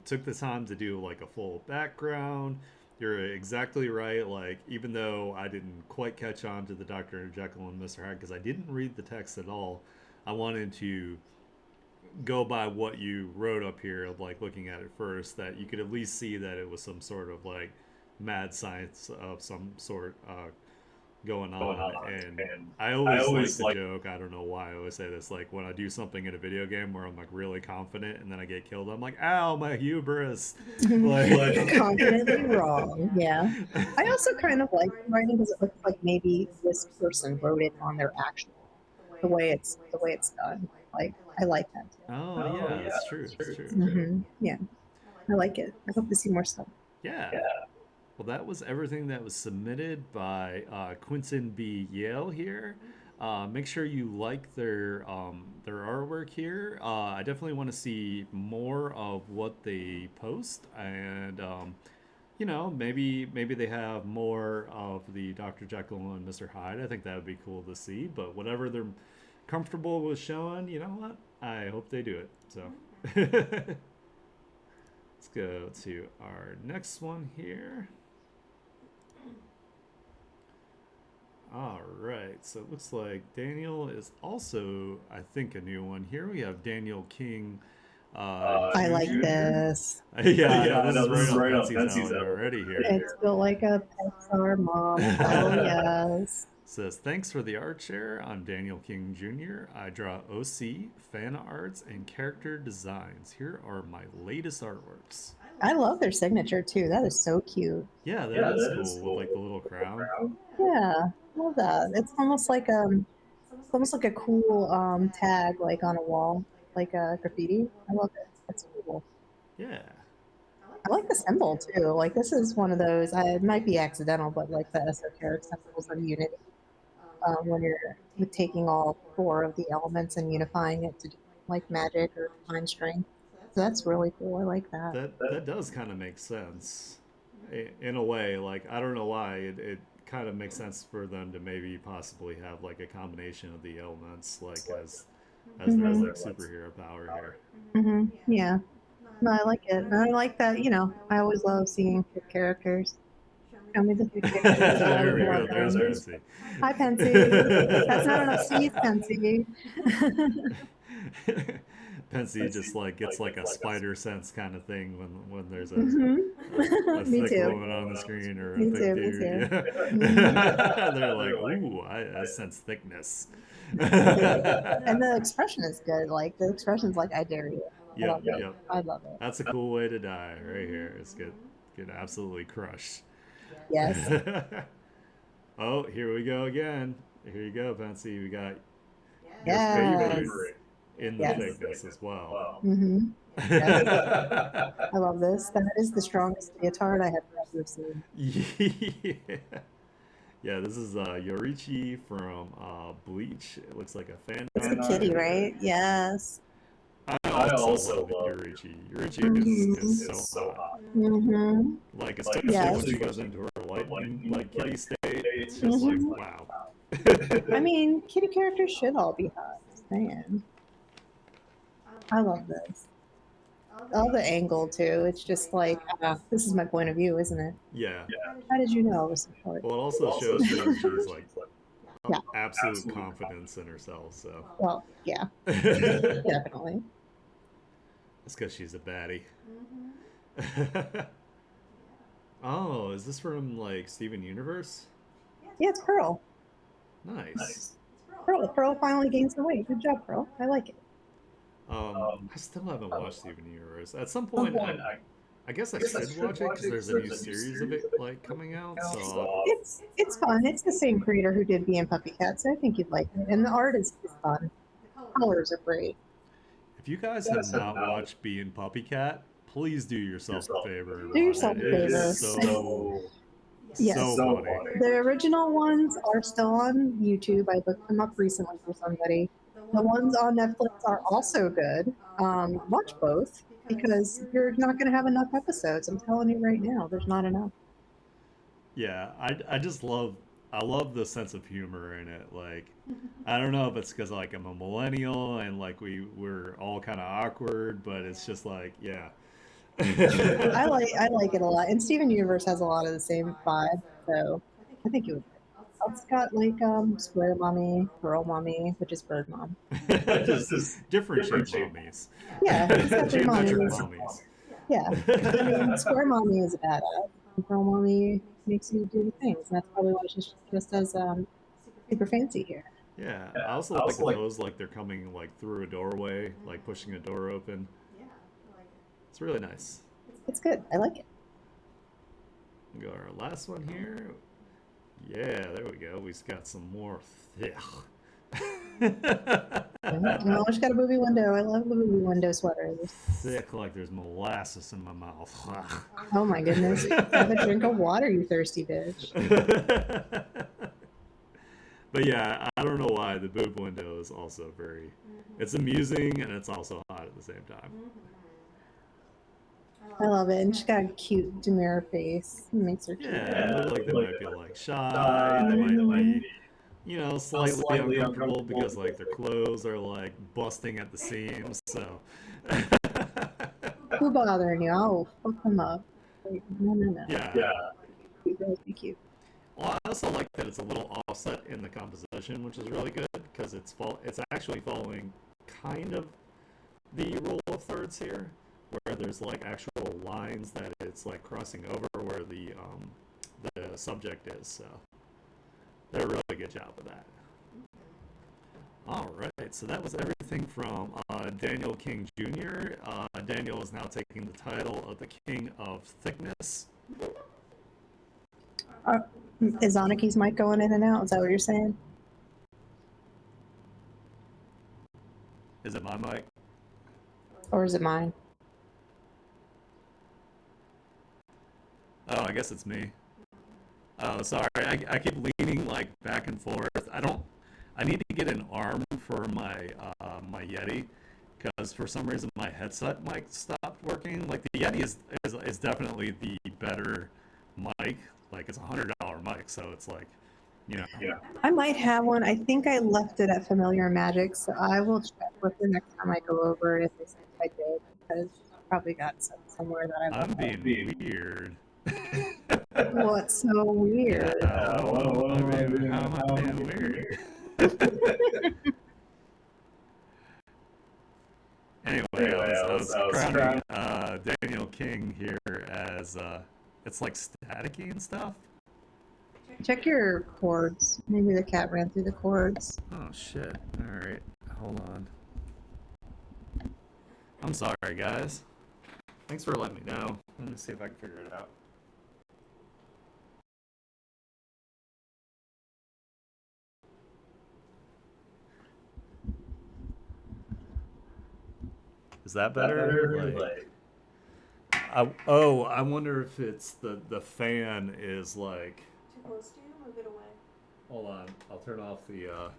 took the time to do like a full background. You're exactly right. Like, even though I didn't quite catch on to the Dr. Jekyll and Mr. Hyde because I didn't read the text at all, I wanted to go by what you wrote up here, of like looking at it first, that you could at least see that it was some sort of like mad science of some sort going on. And I always like the joke, I don't know why I always say this, like when I do something in a video game where I'm like really confident and then I get killed, I'm like, ow, my hubris. Like Confidently wrong. Yeah. I also kind of like the writing because it looks like maybe this person wrote it on their actual the way it's done. Like I like that too. Oh yeah, that's true. That's true. Yeah, I like it. I hope to see more stuff. Yeah. Well, that was everything that was submitted by Quinton B. Yale here. Make sure you like their artwork here. I definitely want to see more of what they post, and maybe they have more of the Dr. Jekyll and Mr. Hyde. I think that would be cool to see. But whatever they're comfortable with showing, you know what? I hope they do it. So let's go to our next one here. All right, so it looks like Daniel is also, I think, a new one here. We have Daniel King. I like this. Yeah, this is right up Fancy's alley already here. It's built like a Pixar mom. Oh yes. Says, thanks for the art share. I'm Daniel King Jr. I draw OC, fan arts, and character designs. Here are my latest artworks. I love their signature too. That is so cute. Yeah, that is cool. With like the little crown. Yeah, love that. It's almost like a cool tag like on a wall, like a graffiti. I love it. That's cool. Yeah. I like the symbol too. Like this is one of those. It might be accidental, but like the esoteric symbols of unity. When you're taking all four of the elements and unifying it to do like magic or divine strength. So that's really cool. I like that. That does kind of make sense in a way. Like, I don't know why it kind of makes sense for them to maybe possibly have like a combination of the elements, like as there's like superhero power here. Yeah. No, I like it. And I like that, I always love seeing good characters. Show me the good characters. There we go. There's Pensy. Hi, Pensy. That's not enough C's, Pensy. Pensy just like gets like a spider sense kind of thing when there's a Me thick too. woman on the screen or a Me thick too, me dude. too. Yeah. They're like, ooh, I sense thickness. And the expression is good. Like the expression's like, I dare you. Yep. I love it. That's a cool way to die right here. It's good. Get absolutely crushed. Yes. Oh, here we go again. Here you go, Pensy. We got Yes. favorite in the thickness as well. I love this. That is the strongest leotard I have ever seen. Yeah, this is Yorichi from Bleach. It looks like a fan. It's a kitty, right? Yes. I also love Yorichi. Yorichi is so hot. Like, especially when she goes into her like kitty state, it's just like, wow. I mean, kitty characters should all be hot. saying. I love this. I love the angle too. It's just like this is my point of view, isn't it? Yeah. How did you know it was so short? Well, it also shows that she's like Yeah. absolute confidence in herself. So Well, yeah, it's definitely. because she's a baddie. Oh, is this from like Steven Universe? Yeah, it's Pearl. Nice. Pearl finally gained some weight. Good job, Pearl. I like it. I still haven't watched Steven Universe. At some point, I guess I should watch it because there's a new series of it like coming out. So It's fun. It's the same creator who did Bee and Puppy Cat, so I think you'd like it. And the art is fun. Colors are great. if you guys have not watched Bee and Puppy Cat, please do yourself a favor. And Do watch yourself it. a It favor. is so Yes. so funny. The original ones are still on YouTube. I looked them up recently for somebody. The ones on Netflix are also good. Watch both because you're not going to have enough episodes. I'm telling you right now, there's not enough. Yeah, I just love the sense of humor in it. Like, I don't know if it's because like I'm a millennial and like we're all kind of awkward, but it's just like yeah. I like it a lot, and Steven Universe has a lot of the same vibe. So I think it would. It's got like Square Mommy, Girl Mommy, which is Bird Mom. Just different shaped mommies. Yeah, it's got three Geometric mommies. mommies. Yeah, I mean Square Mommy is a badass. And Girl Mommy makes you do the things, and that's probably why she's just as super fancy here. Yeah, I also like those like they're coming like through a doorway, like pushing a door open. It's really nice. It's good. I like it. Go our last one here. Yeah, there we go. We've got some more. No, she's got a booby window. I love the booby window sweaters. Thick like there's molasses in my mouth. Oh my goodness. Have a drink of water, you thirsty bitch. But yeah, I don't know why the boob window is also very. It's amusing and it's also hot at the same time. I love it. And she's got a cute, demure face. It makes her cute. Yeah, it looks like they might be like shy. They might be, you know, slightly uncomfortable because like their clothes are like busting at the seams. So. Who bothering you? I'll fuck them up. Like, no. Yeah. Cute girls be cute. Well, I also like that it's a little offset in the composition, which is really good because it's actually following kind of the rule of thirds here, where there's like actual lines that it's like crossing over where the subject is. So they did a really good job with that. All right, so that was everything from Daniel King Jr. Daniel is now taking the title of the King of Thickness. Is Anaki's mic going in and out? Is that what you're saying? Is it my mic? Or is it mine? Oh, I guess it's me. Oh, sorry. I keep leaning like back and forth. I need to get an arm for my my Yeti because for some reason my headset mic stopped working. Like the Yeti is definitely the better mic. Like it's $100 mic, so it's like, you know. Yeah. I might have one. I think I left it at Familiar Magic, so I will check with her next time I go over if I did, because I probably got somewhere that I I'm left being weird. it. What's so weird? Yeah, how am I being weird? Anyway, I was crowning Daniel King here as it's like staticky and stuff. Check your cords. Maybe the cat ran through the cords. Oh shit! All right, hold on. I'm sorry, guys. Thanks for letting me know. Let me see if I can figure it out. Is that better? Like, I wonder if it's the fan is like. Too close to you? Move it away. Hold on, I'll turn off the.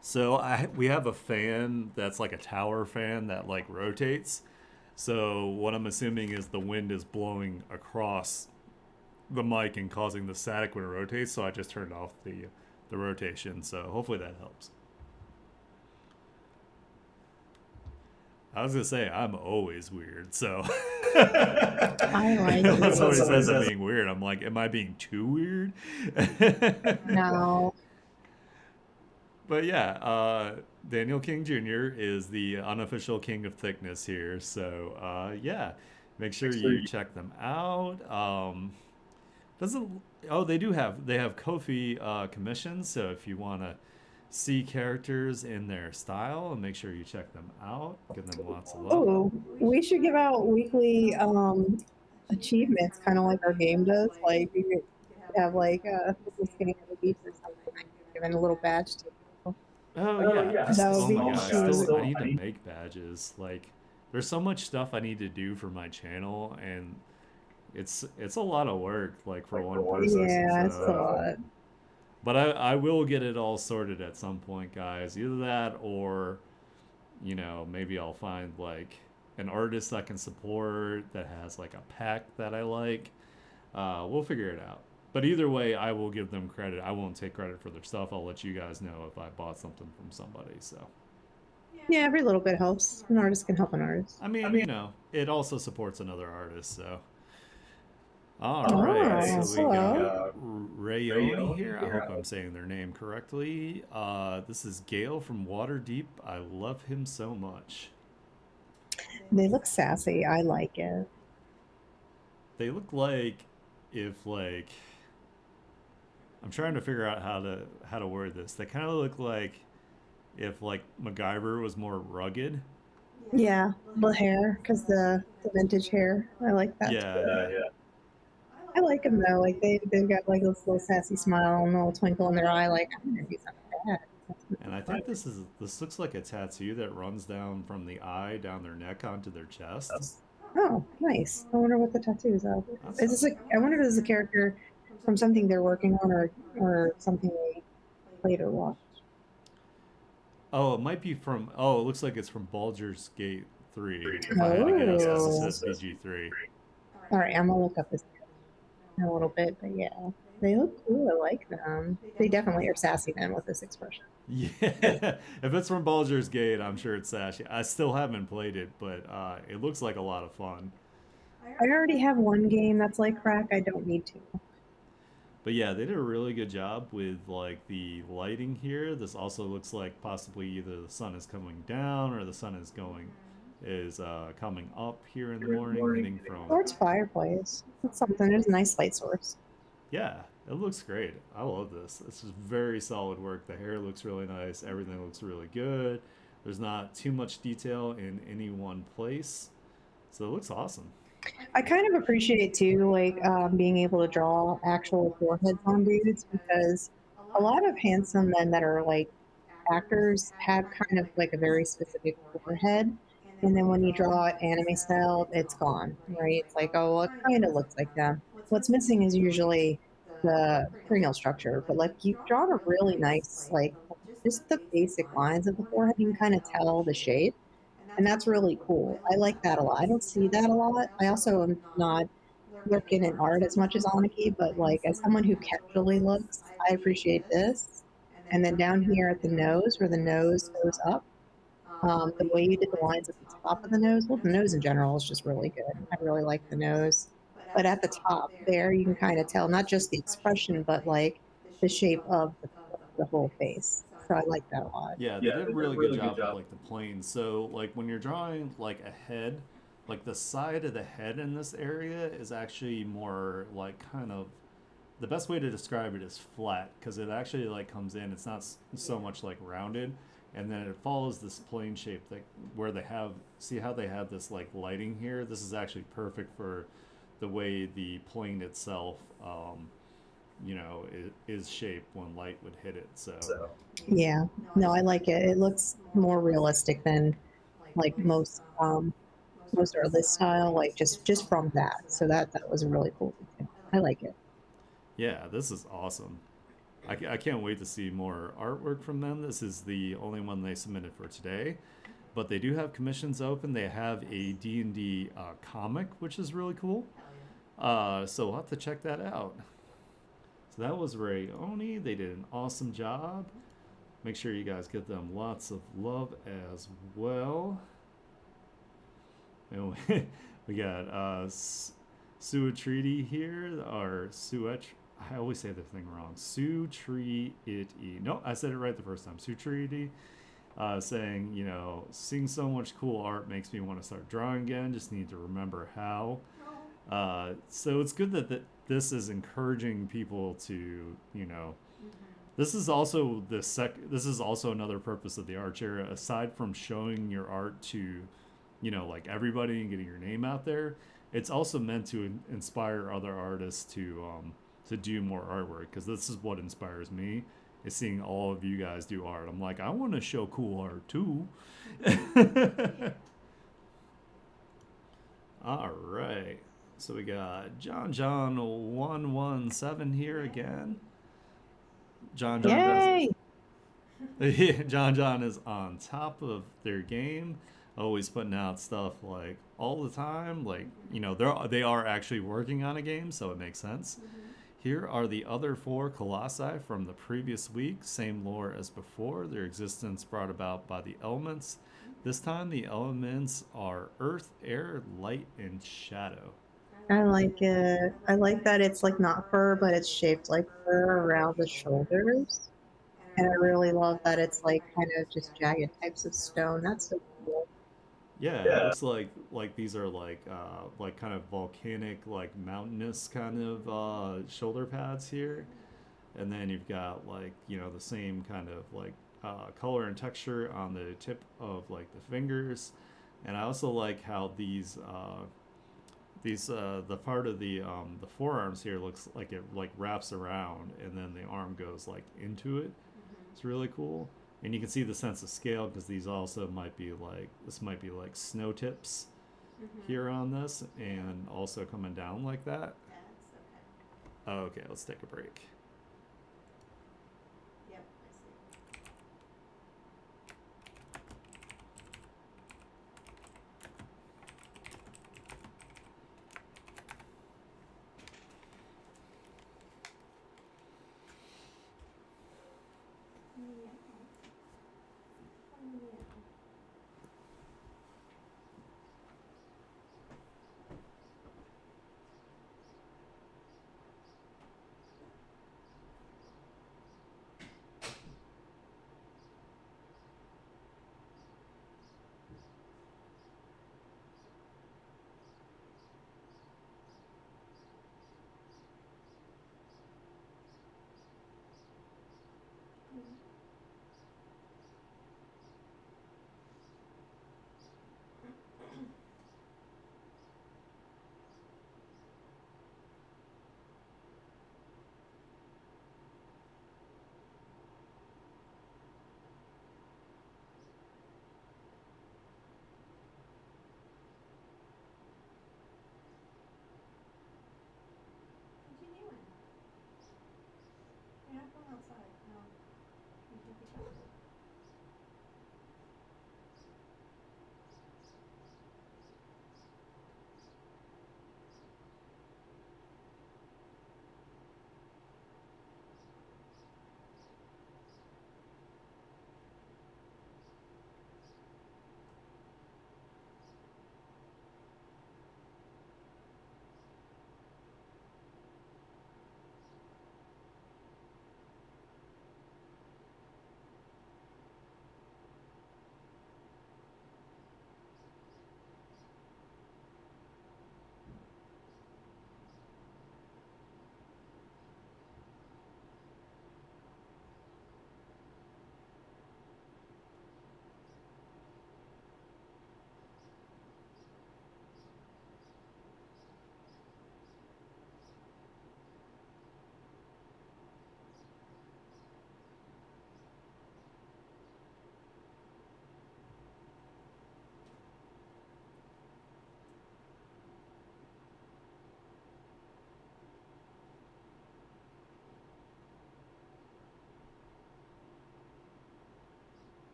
So we have a fan that's like a tower fan that like rotates. So what I'm assuming is the wind is blowing across the mic and causing the static when it rotates. So I just turned off the rotation. So hopefully that helps. I was gonna say I'm always weird, so I like when somebody it. says I'm being weird, I'm like, am I being too weird? No. But yeah, Daniel King Jr. is the unofficial king of thickness here. So yeah, make sure you check them out. Doesn't oh they have Kofi commissions. So if you want to see characters in their style, and make sure you check them out. Give them lots of love. Oh, we should give out weekly achievements, kind of like our game does. Like we could have like the skinny of the beach or something, given a little badge to people. Oh yeah, That would oh be my god, cute. I need to make badges. Like, there's so much stuff I need to do for my channel, and it's a lot of work, like for one person. Yeah, it's a So, lot. but I will get it all sorted at some point, guys. Either that, or maybe I'll find like an artist I can support that has like a pack that I like. We'll figure it out. But either way, I will give them credit. I won't take credit for their stuff. I'll let you guys know if I bought something from somebody. So, Yeah, every little bit helps. An artist can help an artist. I mean, it also supports another artist. So, all right. So Oh, we hello. got Rayoni here. I hope I'm saying their name correctly. This is Gail from Waterdeep. I love him so much. They look sassy. I like it. They look like if like I'm trying to figure out how to word this. They kind of look like if like MacGyver was more rugged. Yeah, the hair, because the vintage hair. I like that. Yeah, yeah. I like them though. Like they've got like this little sassy smile and a little twinkle in their eye. Like I'm gonna do something like that. And I think this looks like a tattoo that runs down from the eye down their neck onto their chest. Oh, nice. I wonder what the tattoo is of. That's Is this a? I wonder if this is a character from something they're working on, or something they played or watched. Oh, it might be from. Oh, it looks like it's from Baldur's Gate 3. If I had to guess, because Oh. it says BG3. All right, I'm gonna look up this in a little bit, but yeah, they look cool. I like them. They definitely are sassy then with this expression. Yeah, if it's from Baldur's Gate, I'm sure it's sassy. I still haven't played it, but it looks like a lot of fun. I already have one game that's like crack. I don't need to. But yeah, they did a really good job with like the lighting here. This also looks like possibly either the sun is coming down or the sun is coming up here in the morning, hitting from. Or it's fireplace. It's something. There's a nice light source. Yeah, it looks great. I love this. This is very solid work. The hair looks really nice. Everything looks really good. There's not too much detail in any one place, so it looks awesome. I kind of appreciate too, like being able to draw actual foreheads on dudes because a lot of handsome men that are like actors have kind of like a very specific forehead, and then when you draw it anime style, it's gone, right? It's like, oh, well, it kind of looks like them. What's missing is usually the cranial structure, but like you've drawn a really nice, like just the basic lines of the forehead, you can kind of tell the shape, and that's really cool. I like that a lot. I don't see that a lot. I also am not looking in art as much as Aniki, but like as someone who casually looks, I appreciate this. And then down here at the nose, where the nose goes up, the way you did the lines at the top of the nose, well, the nose in general is just really good. I really like the nose. But at the top there, you can kind of tell not just the expression, but like the shape of the whole face. So I like that a lot. Yeah, they did a really good job with like the planes. So like when you're drawing like a head, like the side of the head in this area is actually more like kind of the best way to describe it is flat because it actually like comes in. It's not so much like rounded, and then it follows this plane shape that where they have see how they have this like lighting here. This is actually perfect for the way the plane itself, is shaped when light would hit it. So Yeah, no, I like it. It looks more realistic than like most artist style, like just from that. So that was a really cool detail. I like it. yeah, this is awesome. I can't wait to see more artwork from them. This is the only one they submitted for today, but they do have commissions open. They have a D&D comic, which is really cool. So we'll have to check that out. So that was Rayoni. They did an awesome job. Make sure you guys give them lots of love as well. And we got Suatriti here, or Suet. I always say the thing wrong. Sutriti. No, I said it right the first time. Sutriti. Saying, seeing so much cool art makes me want to start drawing again. Just need to remember how. So it's good that this is encouraging people to, this is also this is also another purpose of the art chair. Aside from showing your art to, like everybody and getting your name out there, it's also meant to inspire other artists to do more artwork, because this is what inspires me, is seeing all of you guys do art. I'm like, I want to show cool art too. All right. So we got John 117 here again. John Yay! John is on top of their game, always putting out stuff like all the time. Like, they are actually working on a game, so it makes sense. Here are the other 4 colossi from the previous week. Same lore as before. Their existence brought about by the elements. This time the elements are earth, air, light, and shadow. I like it. I like that it's like not fur, but it's shaped like fur around the shoulders. And I really love that it's like kind of just jagged types of stone. That's so cool. Yeah, it looks like these are like kind of volcanic, like mountainous kind of shoulder pads here. And then you've got like, the same kind of like color and texture on the tip of like the fingers. And I also like how these the part of the forearms here looks like it like wraps around, and then the arm goes like into it. It's really cool. And you can see the sense of scale, because these also might be like, this might be like snow tips here on this, and also coming down like that. Okay, let's take a break.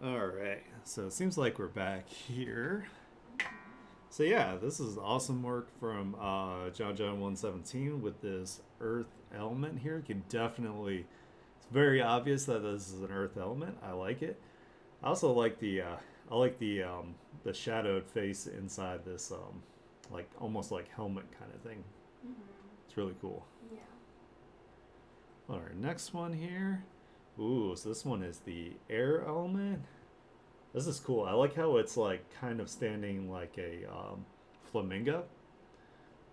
All right. So it seems like we're back here. So yeah, this is awesome work from John John 117 with this Earth element here. You can definitely, it's very obvious that this is an Earth element. I like it. I also like the shadowed face inside this like almost like helmet kind of thing. It's really cool. Yeah. All right, next one here. Ooh, so this one is the air element. This is cool. I like how it's like kind of standing like a flamingo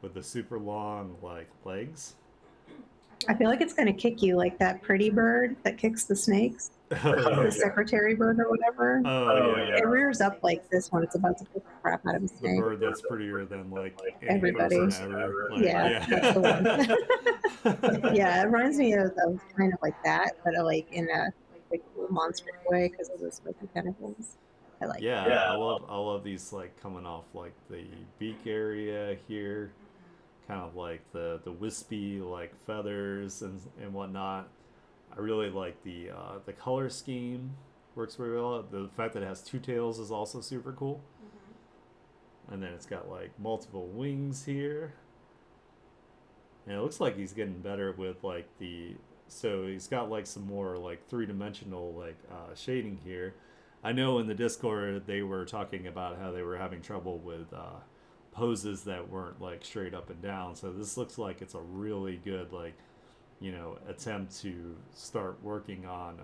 with the super long like legs. I feel like it's going to kick you like that pretty bird that kicks the snakes, Oh the yeah. secretary bird or whatever. Oh yeah. It rears up like this when it's about to kick the crap out of a The snake. bird that's prettier than like any Everybody. person ever. Like, Yeah, that's the one. Yeah, it reminds me of kind of like that, but like in a like cool monstrous way because of the smoky tentacles. I like Yeah, that. I love these like coming off like the beak area here, kind of like the wispy like feathers and whatnot. I really like the color scheme works very well. The fact that it has two tails is also super cool. And then it's got like multiple wings here. And it looks like he's getting better with like the so he's got like some more like three-dimensional like shading here. I know in the Discord they were talking about how they were having trouble with poses that weren't like straight up and down. So this looks like it's a really good like attempt to start working on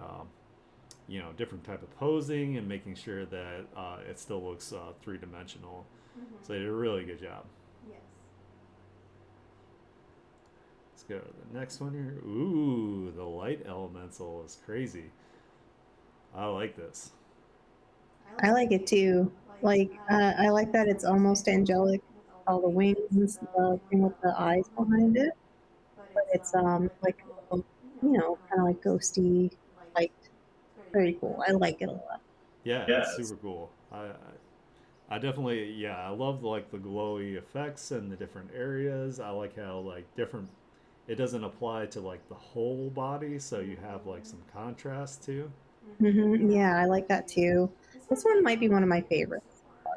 different type of posing and making sure that it still looks three-dimensional. So they did a really good job. Yes. Let's go to the next one here. Ooh, the light elemental is crazy. I like this. I like it too. Like I like that it's almost angelic, all the wings and stuff, and with the eyes behind it. But it's like kind of like ghosty, like very cool. I like it a lot. Yeah, it's super cool. I definitely, yeah, I love like the glowy effects and the different areas. I like how like different it doesn't apply to like the whole body, so you have like some contrast too. Yeah, I like that too. This one might be one of my favorites. I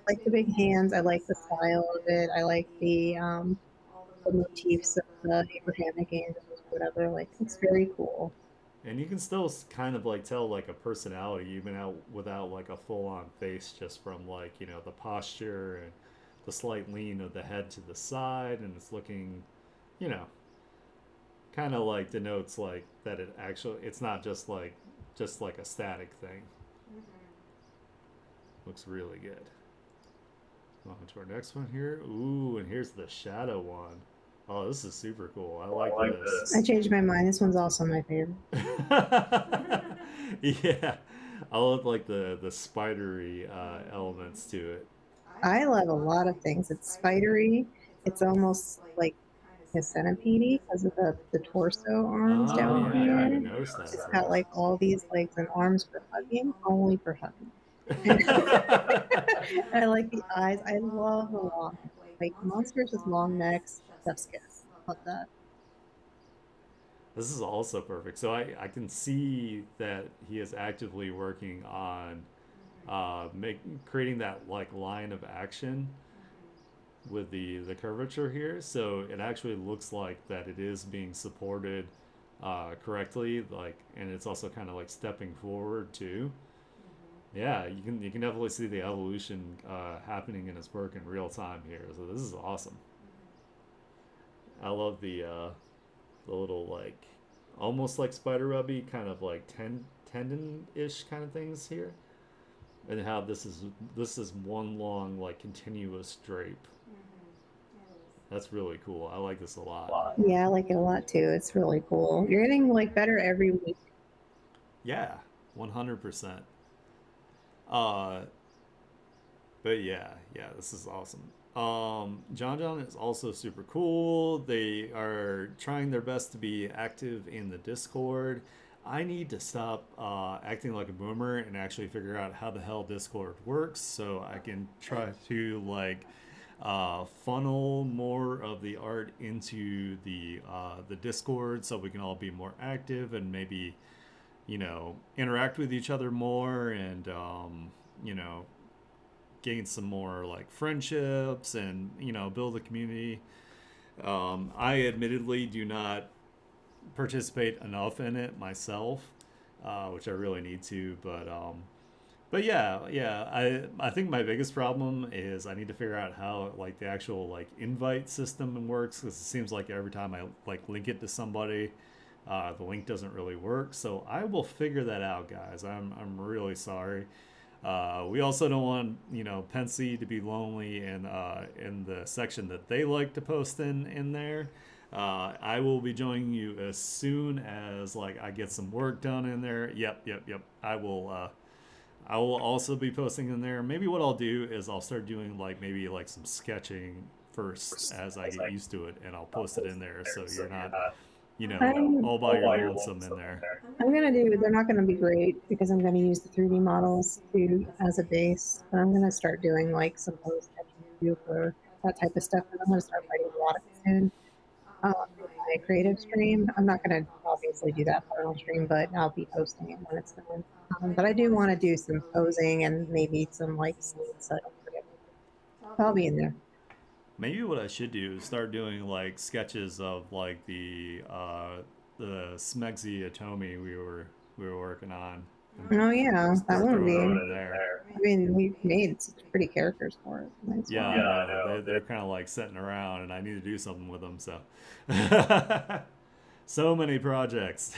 like the big hands. I like the style of it. I like the motifs of the Abrahamic angels, whatever. Like it's very cool. And you can still kind of like tell like a personality even out without like a full on face, just from like the posture and the slight lean of the head to the side, and it's looking, you know, kind of like denotes like that it's not just like a static thing. Looks really good. On to our next one here. Ooh, and here's the shadow one. Oh, this is super cool. I like this. I changed my mind. This one's also my favorite. Yeah, I love like the spidery elements to it. I love a lot of things. It's spidery. It's almost like a centipede because of the torso arms Oh down yeah, I didn't even here. notice that. It's got like all these legs and arms for hugging, only for hugging. I like the eyes. I love the long neck. Like monsters with long necks, chef's kiss. Love that. This is also perfect. So I can see that he is actively working on creating that like line of action with the curvature here. So it actually looks like that it is being supported correctly, like, and it's also kind of like stepping forward too. Yeah, you can definitely see the evolution happening in his work in real time here. So this is awesome. I love the little like almost like spider webby kind of like tendon-ish kind of things here, and how this is one long like continuous drape. That's really cool. I like this a lot. Yeah, I like it a lot too. It's really cool. You're getting like better every week. Yeah, 100%. Uh, but yeah, this is awesome. John John is also super cool. They are trying their best to be active in the Discord. I need to stop acting like a boomer and actually figure out how the hell Discord works so I can try to like funnel more of the art into the Discord so we can all be more active and maybe interact with each other more and you know gain some more like friendships and build a community. I admittedly do not participate enough in it myself, which I really need to. But yeah. I think my biggest problem is I need to figure out how like the actual like invite system works because it seems like every time I like link it to somebody, the link doesn't really work. So I will figure that out, guys. I'm really sorry. We also don't want Pensy to be lonely in the section that they like to post in there. I will be joining you as soon as like I get some work done in there. Yep. I will. I will also be posting in there. Maybe what I'll do is I'll start doing like maybe like some sketching first as I get used to it, and I'll post it in there so you're not I'm, all by your lonesome in there. I'm gonna do. They're not gonna be great because I'm gonna use the 3D models to as a base, but I'm gonna start doing like some pose sketching too for that type of stuff. And I'm gonna start writing a lot of it soon. In my creative stream. I'm not gonna obviously do that final stream, but I'll be posting it when it's done. But I do want to do some posing and maybe some like scenes so I don't forget. I'll be in there. Maybe what I should do is start doing like sketches of like the Smegsy Atomi we were working on. Oh yeah, that Start would throwing be. it in there. I mean, we've made such pretty characters for it. Might as Yeah, well. I know. They're kind of like sitting around, and I need to do something with them. So, so many projects.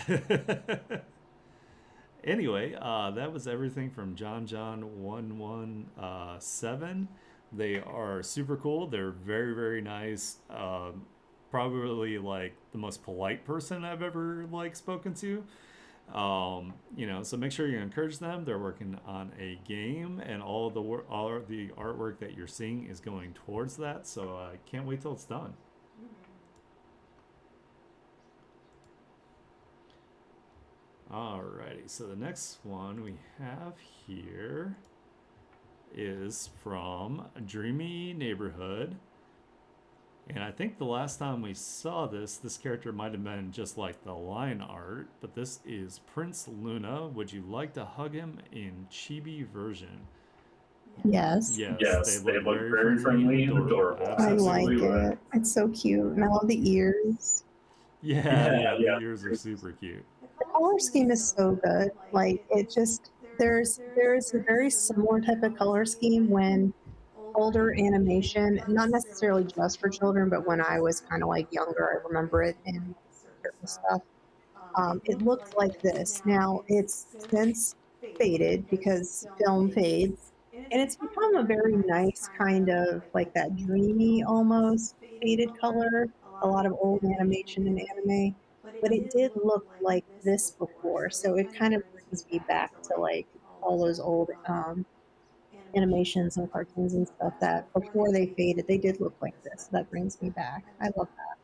Anyway, that was everything from John 117. They are super cool. They're very very nice. Probably like the most polite person I've ever like spoken to. So make sure you encourage them. They're working on a game, and all of the artwork that you're seeing is going towards that. So I can't wait till it's done. Alrighty, so the next one we have here is from Dreamy Neighborhood. And I think the last time we saw this character might have been just like the line art, but this is Prince Luna. Would you like to hug him in chibi version? Yes, Yes, they look very friendly and adorable. I Absolutely. like it. It's so cute, and I love the ears. Yeah, the ears are super cute. The color scheme is so good. Like it just there's a very similar type of color scheme when older animation, not necessarily just for children, but when I was kind of like younger, I remember it in certain stuff. It looked like this. Now it's since faded because film fades, and it's become a very nice kind of like that dreamy, almost faded color. A lot of old animation and anime, but it did look like this before, so it kind of brings me back to like all those old animations and cartoons and stuff that before they faded, they did look like this. That brings me back. I love that.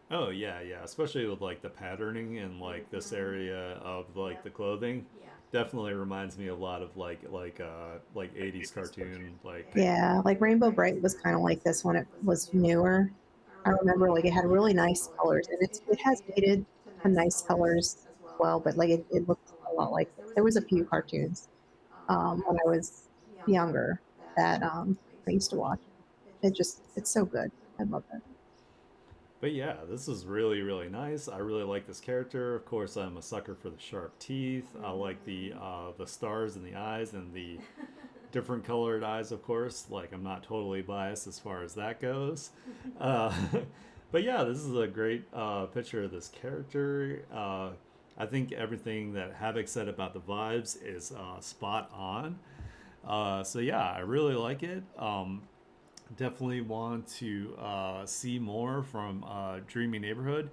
Oh yeah, especially with like the patterning and like this area of like the clothing. Definitely reminds me a lot of like 80s cartoon like. Yeah, like Rainbow Bright was kind of like this when it was newer. I remember like it had really nice colors, and it has faded to nice colors as well, but like it looked a lot like this. There was a few cartoons when I was younger that I used to watch. It's so good. I love it. But yeah, this is really really nice. I really like this character. Of course, I'm a sucker for the sharp teeth. I like the stars in the eyes and the different colored eyes. Of course, like I'm not totally biased as far as that goes. Uh, but yeah, this is a great picture of this character. I think everything that Havoc said about the vibes is spot on. So yeah, I really like it. Definitely want to see more from Dreamy Neighborhood.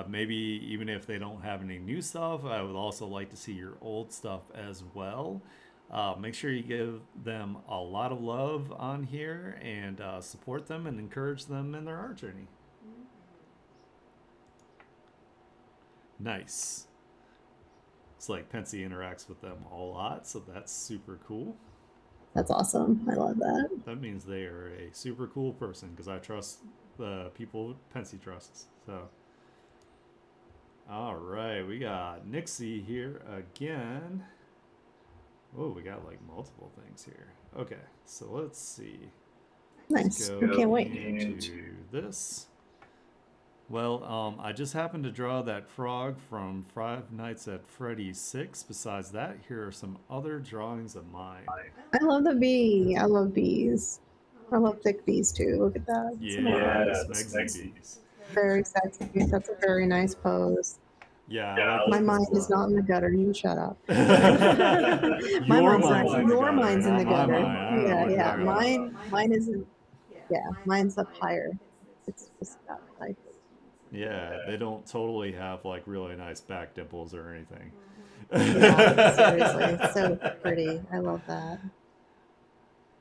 Maybe even if they don't have any new stuff, I would also like to see your old stuff as well. Make sure you give them a lot of love on here and support them and encourage them in their art journey. Nice. It's like Pensy interacts with them a lot, so that's super cool. That's awesome. I love that. That means they are a super cool person because I trust the people Pensy trusts. So All right, we got Nixie here again. Oh, we got like multiple things here. Okay, so let's see. Nice. Go I can't wait. into this. Well, I just happened to draw that frog from Five Nights at Freddy's 6. Besides that, here are some other drawings of mine. I love the bee. I love bees. I love thick bees too. Look at that. It's Yeah, the the Smegsy bees. very sexy. That's a very nice pose. Yeah, Yeah, I like My this mind pose is a lot. not in the gutter. You shut up. My Your mind's mind's not. in the Your gutter, mind's in not the my gutter. mind. I don't know Yeah, what you're yeah. talking about. Mine isn't. Yeah, mine's up higher. It's just that like. Yeah, they don't totally have like really nice back dimples or anything. Yeah, seriously, it's so pretty. I love that.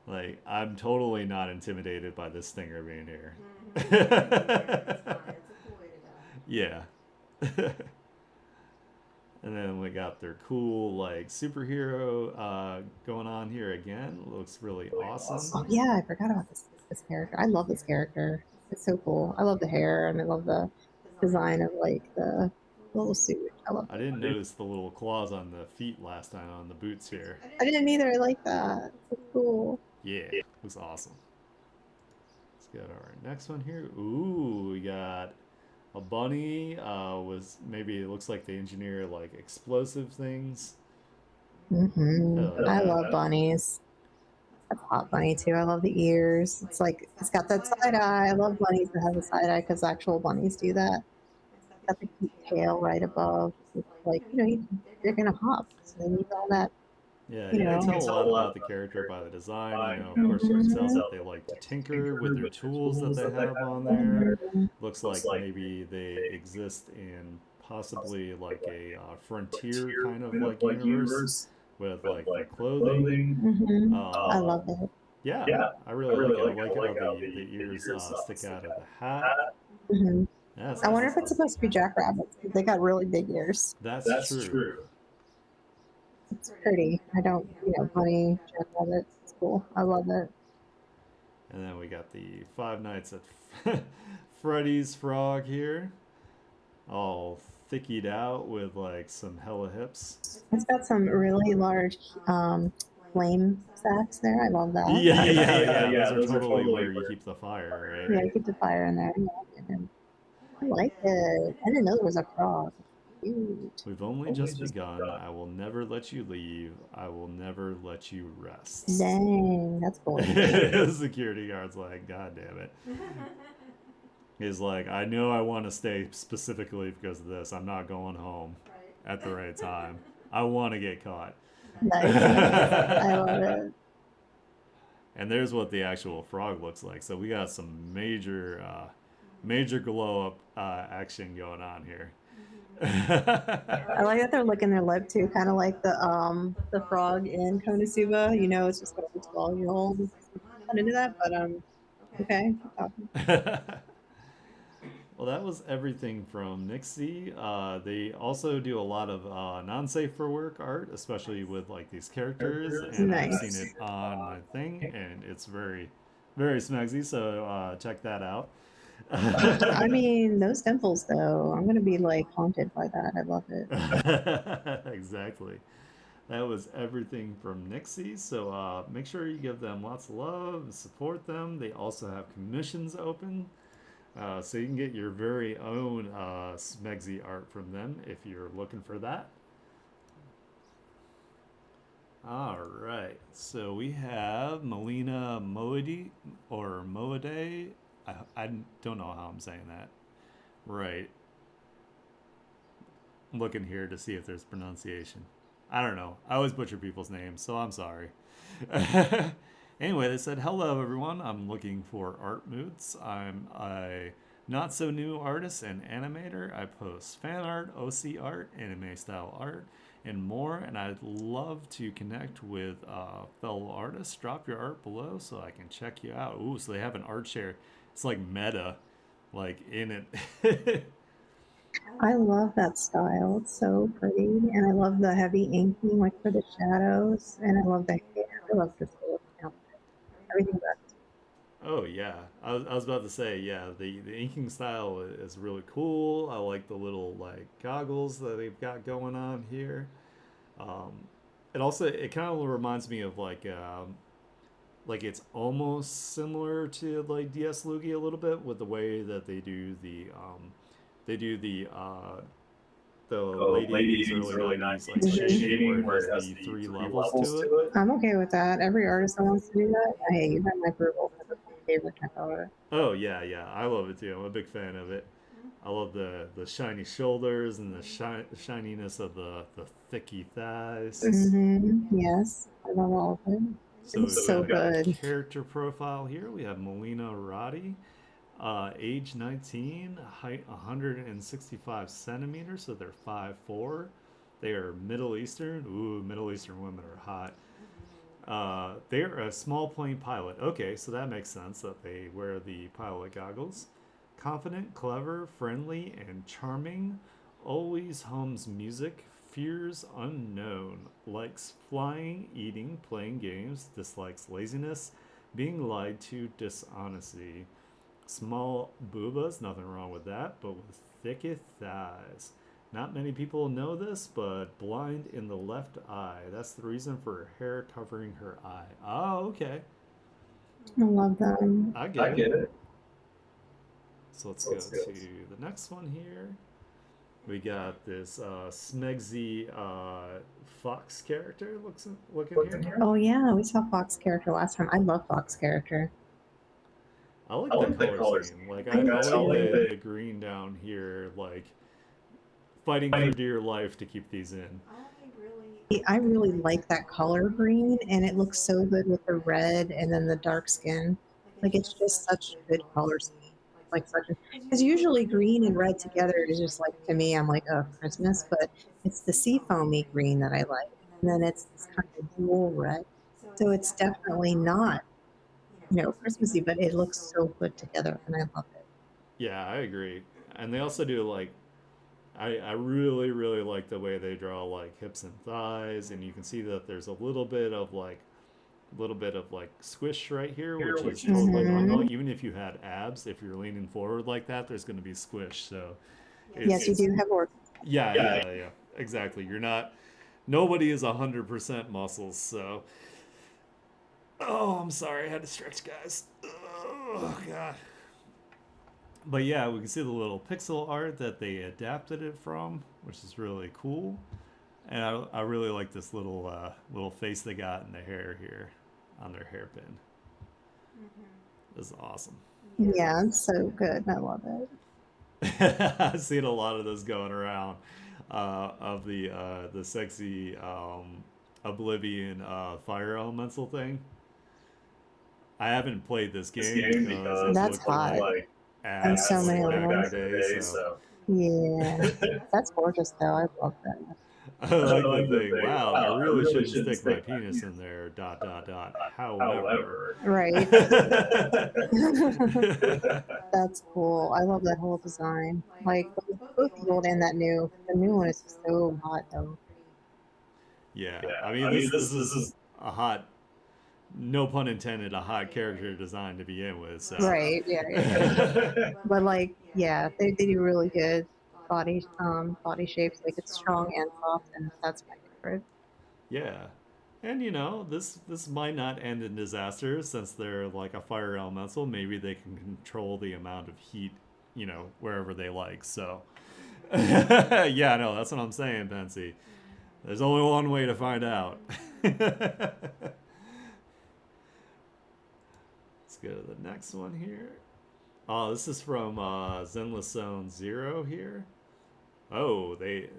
Like, I'm totally not intimidated by this stinger being here. Yeah. And then we got their cool like superhero going on here again. Looks really awesome. Oh yeah, I forgot about this character. I love this character. It's so cool. I love the hair and I love the design of like the little suit. I love I it. didn't notice the little claws on the feet last time on the boots here. I didn't either. I like that. It's so cool. Yeah, looks awesome. Let's get our next one here. Ooh, we got a bunny. Was maybe it looks like they engineer like explosive things. I love bunnies. That's a hot bunny too. I love the ears. It's like it's got that side eye. I love bunnies that have a side eye because actual bunnies do that. It's got the cute tail right above. It's like they're gonna hop, so they need all that. Yeah, You you can know. tell a lot about the character by the design. You know, of course, you can tell that they like to tinker with their tools that they have on there. Looks like maybe they exist in possibly like a frontier kind of like universe with like the clothing. I Um, love it. yeah, I really like it. I like how the ears stick out of the hat. hmm Yeah, it's I wonder nice. if it's supposed to be jackrabbits. They got really big ears. That's true. It's pretty. I don't, bunny jackrabbit. It's cool. I love it. And then we got the Five Nights at Freddy's frog here, all thickied out with like some hella hips. It's got some really large flame sacks there. I love that. Yeah. Those are totally where you keep the fire, Yeah, right? keep the fire in there. Yeah, and I like it. I didn't know there was a frog. Cute. We've only just begun. I will never let you leave. I will never let you rest. Dang, that's cool. The security guard's like, God damn it. He's like, I know I want to stay specifically because of this. I'm not going home at the right time. I want to get caught. Nice. I love it. And there's what the actual frog looks like. So we got some major glow up action going on here. I like that they're licking their lip too, kind of like the frog in Konosuba. It's just like a 12-year-old. Not into that, but okay. Well, that was everything from Nixie. They also do a lot of non-safe for work art, especially with like these characters, and I've Nice. seen it on my thing, and it's very, very smagsy. So check that out. I mean, those dimples though, I'm gonna be like haunted by that. I love it. Exactly. That was everything from Nixie. So make sure you give them lots of love and support them. They also have commissions open. So you can get your very own Smegsy art from them if you're looking for that. All right. So we have Melina Moede or Moede. I don't know how I'm saying that. Right. I'm looking here to see if there's pronunciation. I don't know. I always butcher people's names, so I'm sorry. Anyway, they said, hello everyone. I'm looking for art moods. I'm a not so new artist and animator. I post fan art, OC art, anime style art, and more. And I'd love to connect with fellow artists. Drop your art below so I can check you out. Ooh, so they have an art share. It's like meta, like in it. I love that style. It's so pretty, and I love the heavy inking, like for the shadows, and I love the hair. I love this whole outfit. Everything about it. Oh yeah, I was about to say yeah. The inking style is really cool. I like the little like goggles that they've got going on here. Um, it also it kind of reminds me of like it's almost similar to like DS Lugia a little bit with the way that they do the Oh, late late 80s 80s, early early 90s like 90s, like Mhm. shading where shading it where has it has the the three three levels levels to it. to it. I'm okay with that. Every artist that wants to do that, hey, you have my approval. That's my favorite type of art. Oh yeah, yeah, I love it too. I'm a big fan of it. I love the shiny shoulders and the shininess of the thicky thighs. Yes, I love all of it. It So looks we've So so we've got got a good. character profile here. We have Melina Roddy, age 19, height 165 centimeters, so they're 5'4". They are Middle Eastern. Ooh, Middle Eastern women are hot. They're a small plane pilot. Okay, so that makes sense that they wear the pilot goggles. Confident, clever, friendly, and charming. Always hums music. Fears unknown. Likes flying, eating, playing games. Dislikes laziness. Being lied to, dishonesty. Small boobas, nothing wrong with that, but with thicketh thighs. Not many people know this, but blind in the left eye. That's the reason for her hair covering her eye. Oh, okay. I love them. I I get it. get it. So let's So go let's go. to the next one here. We got this Smegsy Fox character looking Looking here. here. Oh yeah, we saw Fox character last time. I love Fox character. I I like the like the color color scheme. scheme. Like I I, do I Like I like like too. the green down here, like fighting for fighting. dear life to keep these in. I really like that color green, and it looks so good with the red and then the dark skin. Like it's just such a good color scheme. Like such a because usually green and red together is just like to me, I'm like, oh, Christmas, but it's the seafoamy green that I like, and then it's this kind of dual red. So it's definitely not, Christmassy, but it looks so good together, and I love it. Yeah, I agree. And they also do like I really really like the way they draw like hips and thighs, and you can see that there's a little bit of like squish right here, Here, which is which is totally totally normal. Hmm. normal. Even if you had abs, if you're leaning forward like that, there's going to be squish. So Yes, you it's do have organs. yeah, Yeah, yeah, yeah, exactly. You're not nobody is 100% muscles. So oh, I'm sorry, I had to stretch, guys. Oh god. But yeah, we can see the little pixel art that they adapted it from, which is really cool. And I really like this little face they got in the hair here on their hairpin. This is awesome. Yeah, it's so good. I love it. I've seen a lot of this going around of the sexy Oblivion fire elemental thing. I haven't played this this game game because it because That's it looked looked hot like like on ass so ass many like back in the back levels. in the day. day. So So Yeah, that's gorgeous though. I love that. I I like the like the thing. thing. Wow, I Wow, I really really shouldn't shouldn't stick my stick my penis in penis. there. Dot dot dot. However, However, Right. That's cool. I love that whole design. Like both the old and that new. The new one is so hot though. yeah, yeah, I mean I mean this this is is a hot, no pun intended, a hot character design to begin with. So Right. Yeah. Yeah. But like, yeah, they do really good body shapes. Like it's strong and soft, and that's my favorite. yeah, and this might not end in disaster since they're like a fire elemental. Maybe they can control the amount of heat, wherever they like. So yeah, no, that's what I'm saying, Pensy. There's only one way to find out. Let's go to the next one here. Oh, this is from Zenless Zone Zero here. Oh, I think they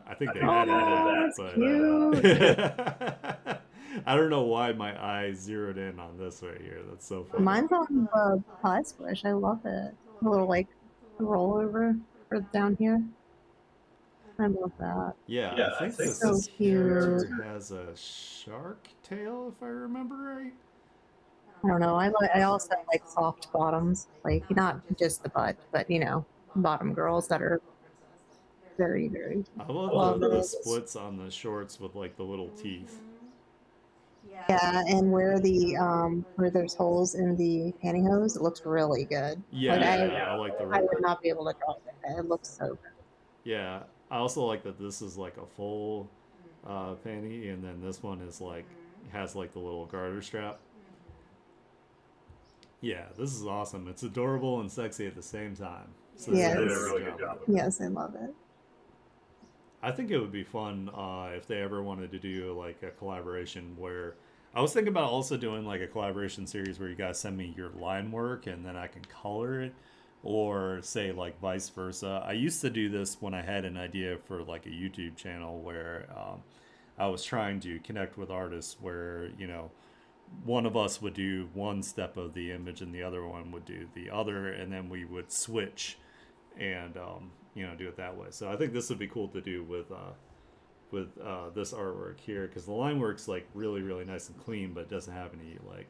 I think added they added Oh, that, that's that, cute. but I don't know why my eyes zeroed in on this right here. That's so funny. Mine's on the pie squish. I love it. A little like rollover for down here. I love that. Yeah, I yeah, I think think So this this cute. character has a shark tail, if I remember right. I don't know. I also like soft bottoms, like not just the butt, but bottom girls that are very, very I love love the it. splits on the shorts with like the little teeth. Yeah, and where there's holes in the pantyhose, it looks really good. Yeah, Like I like the I would not be able to draw like that. It looks so good. yeah. I also like that this is like a full panty, and then this one is like has like the little garter strap. Yeah, this is awesome. It's adorable and sexy at the same time. So they Yes. did a They did a really really good good job job. with it. Yes, I love it. I think it would be fun if they ever wanted to do like a collaboration where I was thinking about also doing like a collaboration series where you guys send me your line work and then I can color it, or say like vice versa. I used to do this when I had an idea for like a YouTube channel where I was trying to connect with artists where, one of us would do one step of the image and the other one would do the other, and then we would switch and do it that way. So I think this would be cool to do with this artwork here because the line work's like really really nice and clean, but it doesn't have any like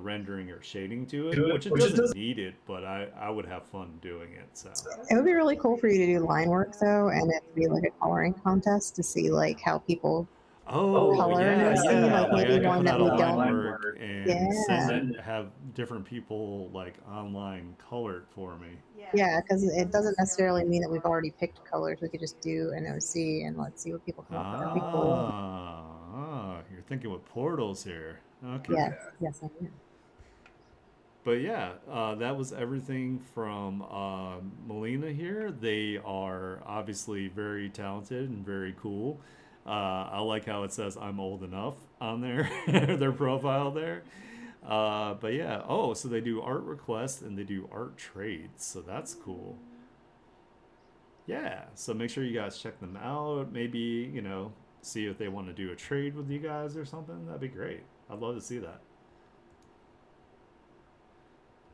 rendering or shading to it, which it doesn't need it, but I would have fun doing it. So It would be really cool for you to do line work though, and it would be like a coloring contest to see like how people color and OC. yeah, Like like I maybe could one put that out a we line don't. work and Yeah. have different people like online color it for me. Yeah, because it doesn't necessarily mean that we've already picked colors. We could just do an OC and let's see what people come up with. That'd be cool. You're thinking with portals here. Okay. Yes, yes, I am. But yeah, that was everything from Melina here. They are obviously very talented and very cool. I like how it says I'm old enough on their profile there. But yeah, oh, so they do art requests and they do art trades, so that's cool. Yeah, so make sure you guys check them out. Maybe, see if they want to do a trade with you guys or something. That'd be great. I'd love to see that.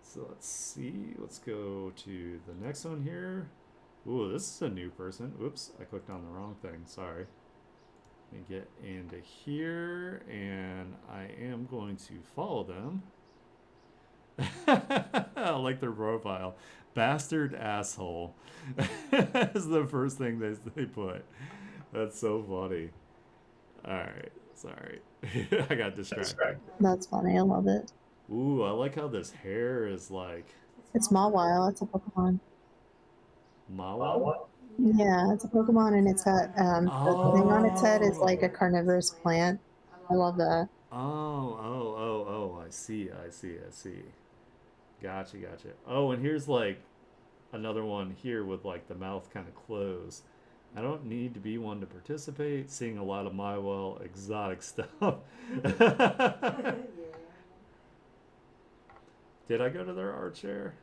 So let's see. Let's go to the next one here. Ooh, this is a new person. Oops, I clicked on the wrong thing. Sorry. Let me get into here, and I am going to follow them. I like their profile. Bastard asshole is the first thing they put. That's so funny. Alright, sorry. I got distracted. That's funny. I love it. Ooh, I like how this hair is like It's Mawile. It's a Pokemon. Mawa? Yeah, it's a Pokemon, and it's got the thing on its head is like a Oh. carnivorous plant. I love that. Oh, I see. Gotcha. Oh, and here's like another one here with like the mouth kind of closed. I don't need to be one to participate. Seeing a lot of my well exotic stuff. Did I go to their art share?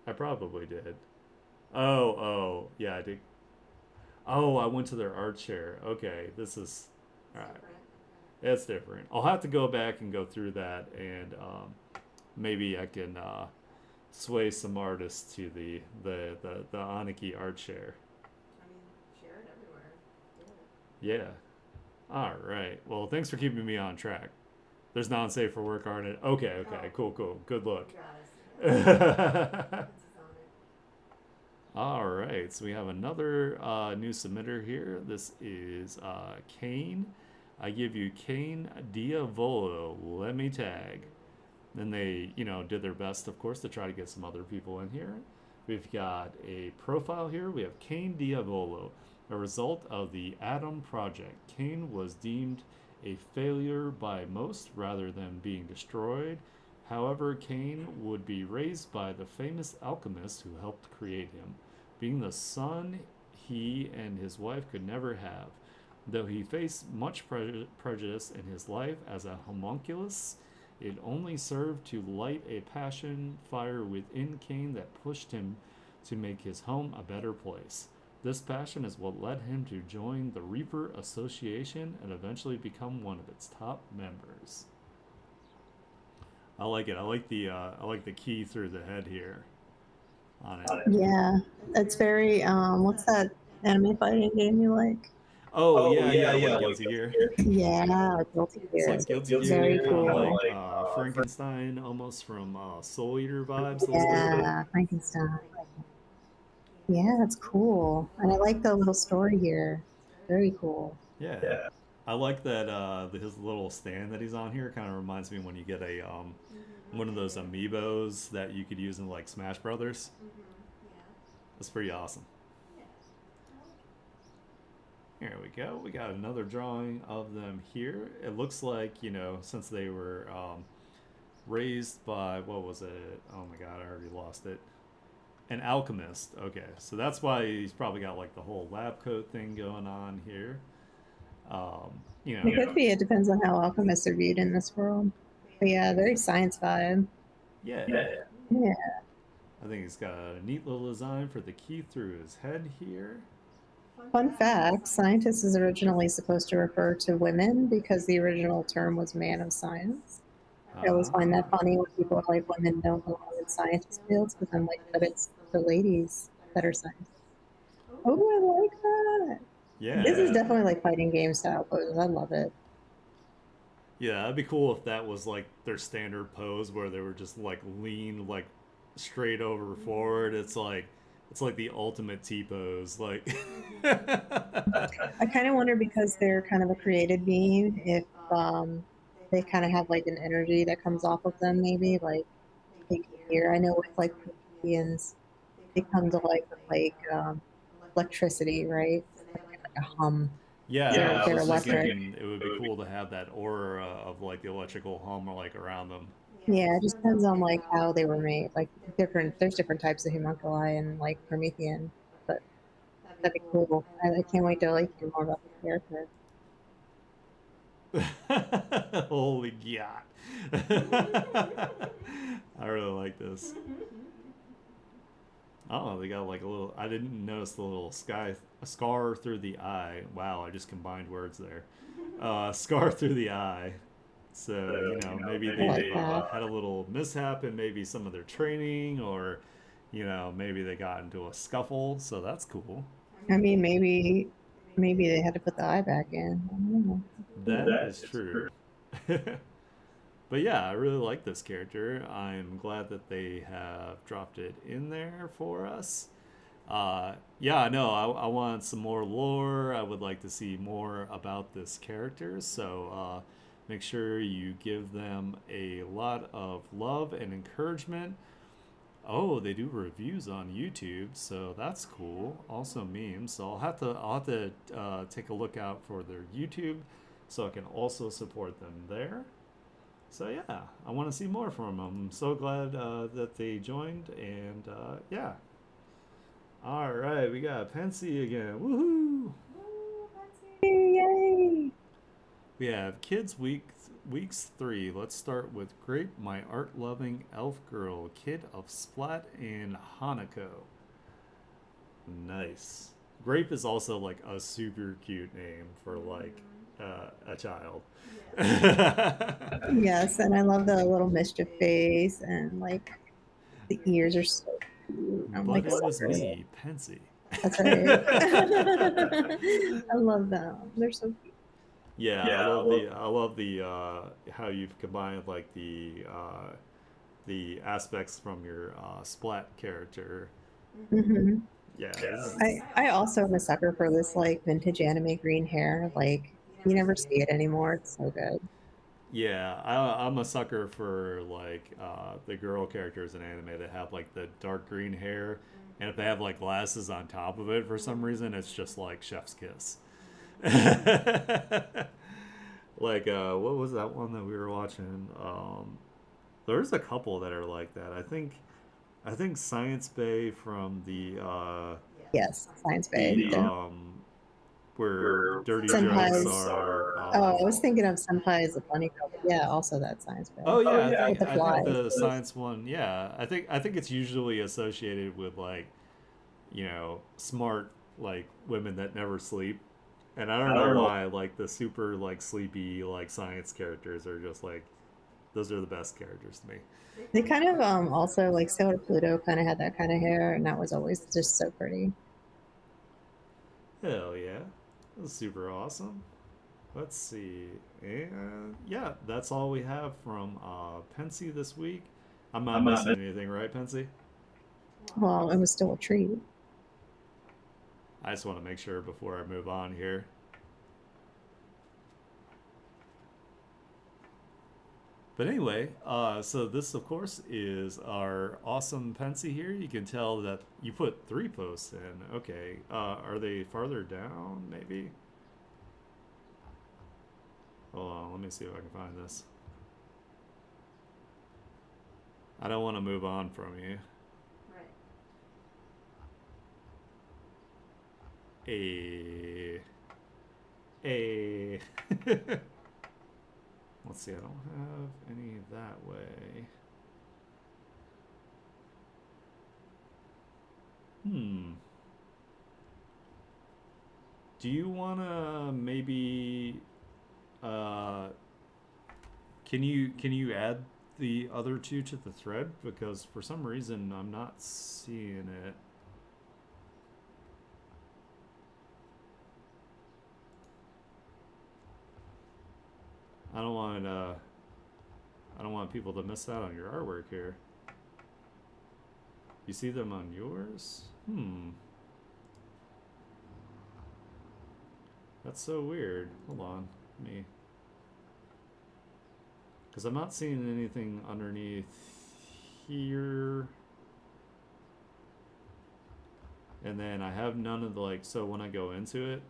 I probably did. Yeah, I did. Oh, I went to their art share. Okay, this is all right. It's different. I'll have to go back and go through that, and maybe I can sway some artists to the Aniki art share. Yeah. All right. Well, thanks for keeping me on track. There's non-safe for work art. Okay. Cool. Good look. All right, so we have another new submitter here. This is Kane. I give you Kane Diavolo. Let me tag. Then they, did their best, of course, to try to get some other people in here. We've got a profile here. We have Kane Diavolo, a result of the Atom Project. Kane was deemed a failure by most rather than being destroyed. However, Kane would be raised by the famous alchemist who helped create him, being the son he and his wife could never have. Though he faced much prejudice in his life as a homunculus, it only served to light a passion fire within Kane that pushed him to make his home a better place. This passion is what led him to join the Reaper Association and eventually become one of its top members. I like it. I like the key through the head here on it. Yeah, it's very what's that anime fighting game you like? Oh yeah, like Guilty Gear. Yeah, Guilty It's Gear. like Guilty Gear, Very kind cool. of like Frankenstein, almost from Soul Eater vibes a little bit. Yeah, Frankenstein. Yeah, that's cool. And I like the little story here. Very cool. Yeah. I like that his little stand that he's on here kind of reminds me when you get a one of those amiibos that you could use in like Smash Brothers. That's pretty awesome. Here we go. We got another drawing of them here. It looks like, since they were raised by, what was it? Oh my god, I already lost it. An alchemist. Okay, so that's why he's probably got like the whole lab coat thing going on here. It could be. It depends on how alchemists are viewed in this world. But yeah, very science vibe. Yeah. Yeah. I think he's got a neat little design for the key through his head here. Fun fact, scientist is originally supposed to refer to women because the original term was man of science. I always find that funny when people are like, women don't belong in scientist fields, because I'm like, but it's the ladies that are scientists. Oh, I like that. Yeah. This is definitely like fighting game style poses. I love it. Yeah, that'd be cool if that was like their standard pose where they were just like lean like straight over forward. It's like the ultimate T pose. Like I kind of wonder, because they're kind of a created being, if they kind of have like an energy that comes off of them, maybe like they can hear. I know with like Prometheans, they come to life with like electricity, right? Like a hum. Yeah, They're I they're was just electric. thinking it would be cool to have that aura of like the electrical hum like around them. Yeah, it just depends on like how they were made. Like there's different types of homunculi and like Promethean, but that'd be cool. I can't wait to like hear more about the character. Holy god. I really like this. Oh, they got like a little. I didn't notice the little a scar through the eye. Wow, I just combined words there. Scar through the eye. So, maybe I they like that. had a little mishap in maybe some of their training, or, maybe they got into a scuffle. So that's cool. I mean, maybe they had to put the eye back in. I don't know. That is true. But yeah, I really like this character. I'm glad that they have dropped it in there for us. Yeah, no, I want some more lore. I would like to see more about this character. So make sure you give them a lot of love and encouragement. Oh, they do reviews on YouTube, so that's cool. Also memes. So I'll have to take a look out for their YouTube, so I can also support them there. So yeah, I want to see more from them. I'm so glad that they joined, and yeah. All right, we got Pensy again. Woohoo! Yay! We have weeks 3. Let's start with Grape, my art-loving elf girl, kid of Splat and Hanako. Nice. Grape is also like a super cute name for like a child. Yes, and I love the little mischief face, and like the ears are so cute. I'm But like, it was sorry. me, Pensy. That's right. I love them. They're so cute. Yeah, I love the how you've combined like the aspects from your Splat character. Hmm. Yeah, I also am a sucker for this like vintage anime green hair. Like you never see it anymore. It's so good. yeah. I'm a sucker for like the girl characters in anime that have like the dark green hair, and if they have like glasses on top of it for some reason, it's just like Chef's Kiss. Like what was that one that we were watching? There's a couple that are like that. I think Science Bay from Yes, Science Bay. the where dirty jokes Senpai's. are. Oh, I was thinking of Senpai as a bunny girl, but yeah, also that Science Bay Oh yeah, with the I think flies. the science one. Yeah, I think it's usually associated with like smart like women that never sleep, and I don't know why like the super like sleepy like science characters are just like those are the best characters to me. They kind of also like Sailor Pluto kind of had that kind of hair, and that was always just so pretty. Hell yeah, that's super awesome. Let's see. And yeah, that's all we have from Pensy this week. I'm not missing anything, right, Pensy? Well, it was still a treat. I just want to make sure before I move on here. But anyway, so this of course is our awesome Pensy here. You can tell that you put 3 posts in. Okay, are they farther down maybe? Hold on, let me see if I can find this. I don't want to move on from you. Right. A. Let's see, I don't have any that way. Do you wanna maybe uh can you add the other 2 to the thread? Because for some reason I'm not seeing it. I don't want I don't want people to miss out on your artwork here. You see them on yours? That's so weird. Hold on. Me. Because I'm not seeing anything underneath here. And then I have none of the like, so when I go into it,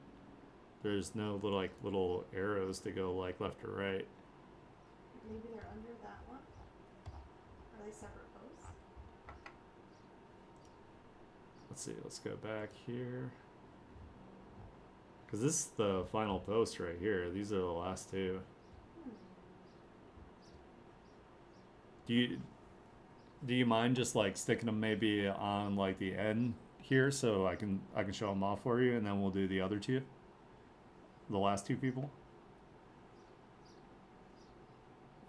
there's no little like little arrows to go like left or right. Maybe they're under that one. Are they separate posts? Let's see, let's go back here. Because this is the final post right here. These are the last 2. Do you mind just like sticking them maybe on like the end here so I can show them off for you, and then we'll do the other 2, the last 2 people.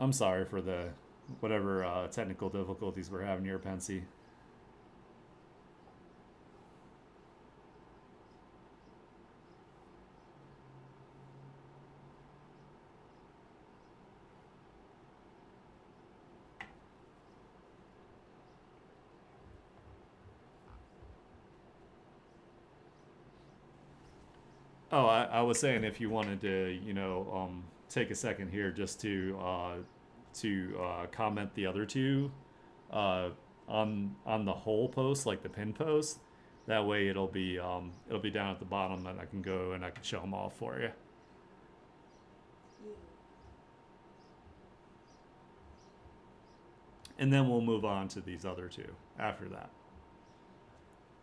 I'm sorry for the whatever technical difficulties we're having here, Pensy. Oh, I was saying if you wanted to, take a second here just to comment the other 2 uh, on the whole post, like the pin post. That way it'll be down at the bottom, and I can go and I can show them all for you. Yeah. And then we'll move on to these other 2 after that.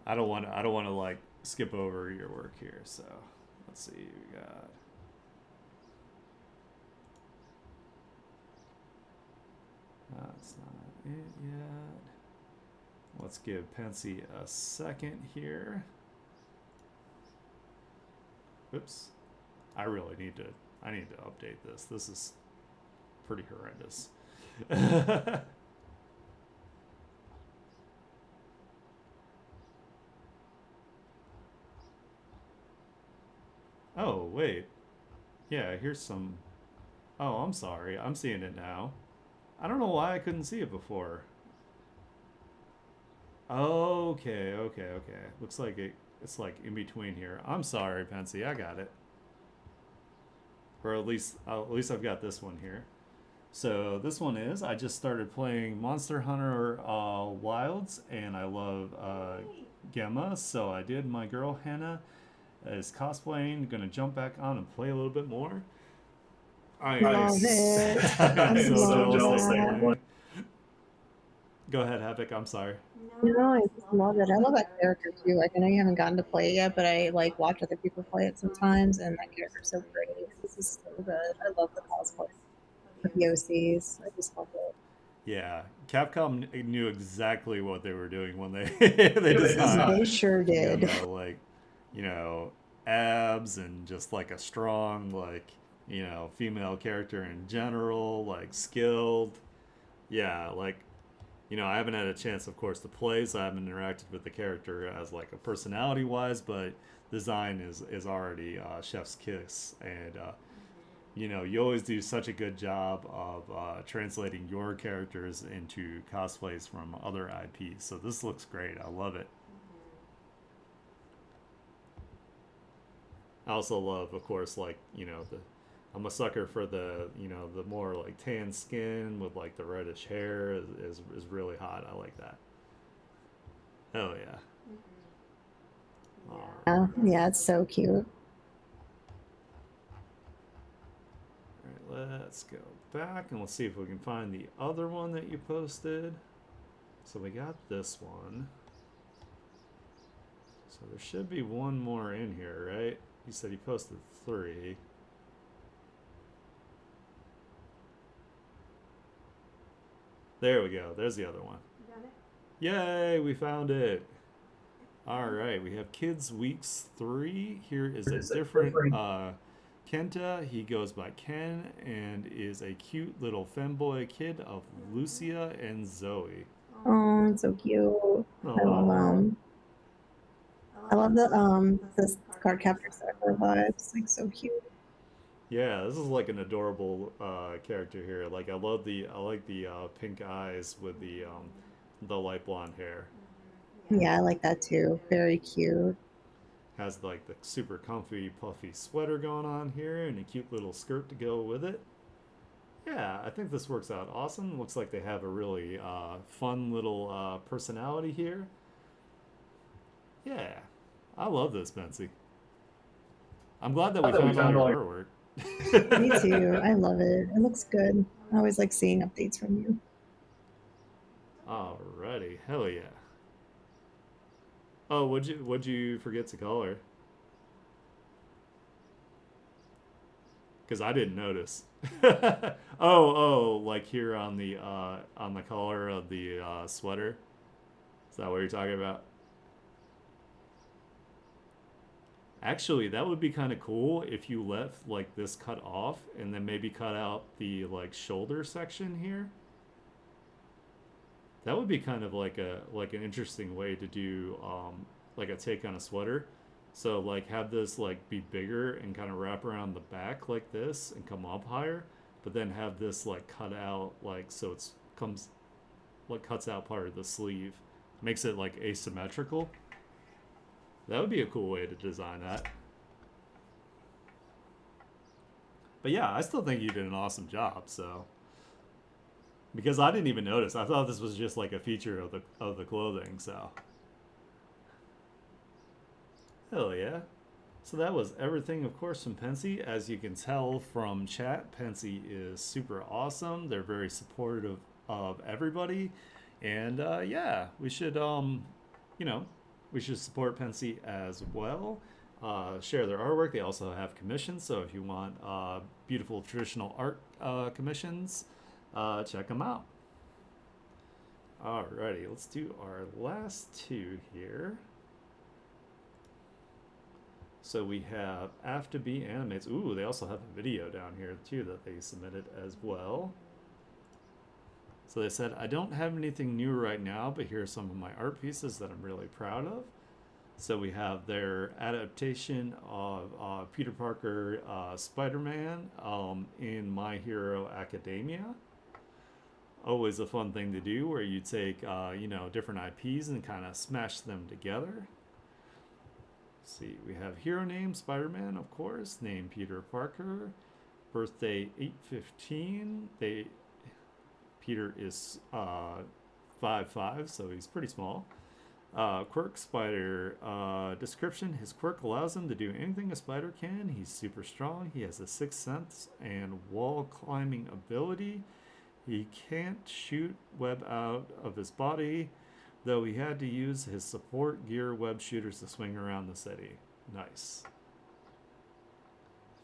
I don't want to like skip over your work here, so. Let's see, we got. That's not it yet. Let's give Pensy a second here. Oops. I need to update this. This is pretty horrendous. Oh, wait. Yeah, here's some. Oh, I'm sorry. I'm seeing it now. I don't know why I couldn't see it before. Okay. Looks like it's like in between here. I'm sorry, Pensy. I got it. Or at least I've got this one here. So this one is, I just started playing Monster Hunter Wilds, and I love Gemma, so I did my girl Hannah is cosplaying, gonna jump back on and play a little bit more. I Love it. I'm I so love jealous that. that. Go ahead, Havoc. I'm sorry. No, I just love it. I love that character too. Like, I know you haven't gotten to play it yet, but I like watch other people play it sometimes, and that character's so great. This is so good. I love the cosplay of the OCs. I just love it. Yeah, Capcom knew exactly what they were doing when they they designed. They sure did. Like, abs and just like a strong female character in general, like skilled. Yeah, like I haven't had a chance, of course, to play, so I haven't interacted with the character as like a personality wise, but design is already chef's kiss, and you always do such a good job of translating your characters into cosplays from other IPs. So this looks great. I love it. I also love, of course, like the I'm a sucker for the the more like tan skin with like the reddish hair is really hot. I like that. Oh yeah. All Yeah, right. yeah, it's so cute. All right, let's go back and let's see if we can find the other one that you posted. So we got this one. So there should be one more in here, right? You said you posted 3. There we go. There's the other one. You got it? Yay, we found it. All right, we have Kids Weeks 3. Here is a different Kenta. He goes by Ken and is a cute little femboy kid of Lucia and Zoe. Oh, it's so cute. I love Oh, I love the card captor cyber vibes. Like so cute. yeah, this is like an adorable character here. Like I like the pink eyes with the light blonde hair. Yeah, I like that too. Very cute. Has like the super comfy puffy sweater going on here and a cute little skirt to go with it. Yeah, I think this works out awesome. Looks like they have a really fun little personality here. Yeah, I love this, Bensy. I'm glad that we found all your Me artwork. too. I love it. It looks good. I always like seeing updates from you. Alrighty, hell yeah. Oh, would you forget to color? Because I didn't notice. Like here on the collar of the sweater. Is that what you're talking about? Actually, that would be kind of cool if you left like this cut off and then maybe cut out the like shoulder section here. That would be kind of like an interesting way to do like a take on a sweater. So like have this like be bigger and kind of wrap around the back like this and come up higher, but then have this like cut out like so it's comes like cuts out part of the sleeve, makes it like asymmetrical. That would be a cool way to design that. But yeah, I still think you did an awesome job. So because I didn't even notice, I thought this was just like a feature of the clothing. So hell yeah. So that was everything, of course, from Pensy. As you can tell from chat, Pensy is super awesome. They're very supportive of everybody, and yeah, you know, we should support Pensy as well. Share their artwork. They also have commissions, so if you want beautiful traditional art commissions, check them out. Alrighty, let's do our last 2 here. So we have AFTB Animates. Ooh, they also have a video down here too that they submitted as well. So they said, I don't have anything new right now, but here are some of my art pieces that I'm really proud of. So we have their adaptation of Peter Parker Spider-Man in My Hero Academia. Always a fun thing to do where you take, different IPs and kind of smash them together. See, we have hero name Spider-Man, of course, name Peter Parker, birthday 8/15. Peter is 5'5", so he's pretty small. Quirk Spider description: his quirk allows him to do anything a spider can. He's super strong. He has a sixth sense and wall climbing ability. He can't shoot web out of his body, though he had to use his support gear web shooters to swing around the city. Nice.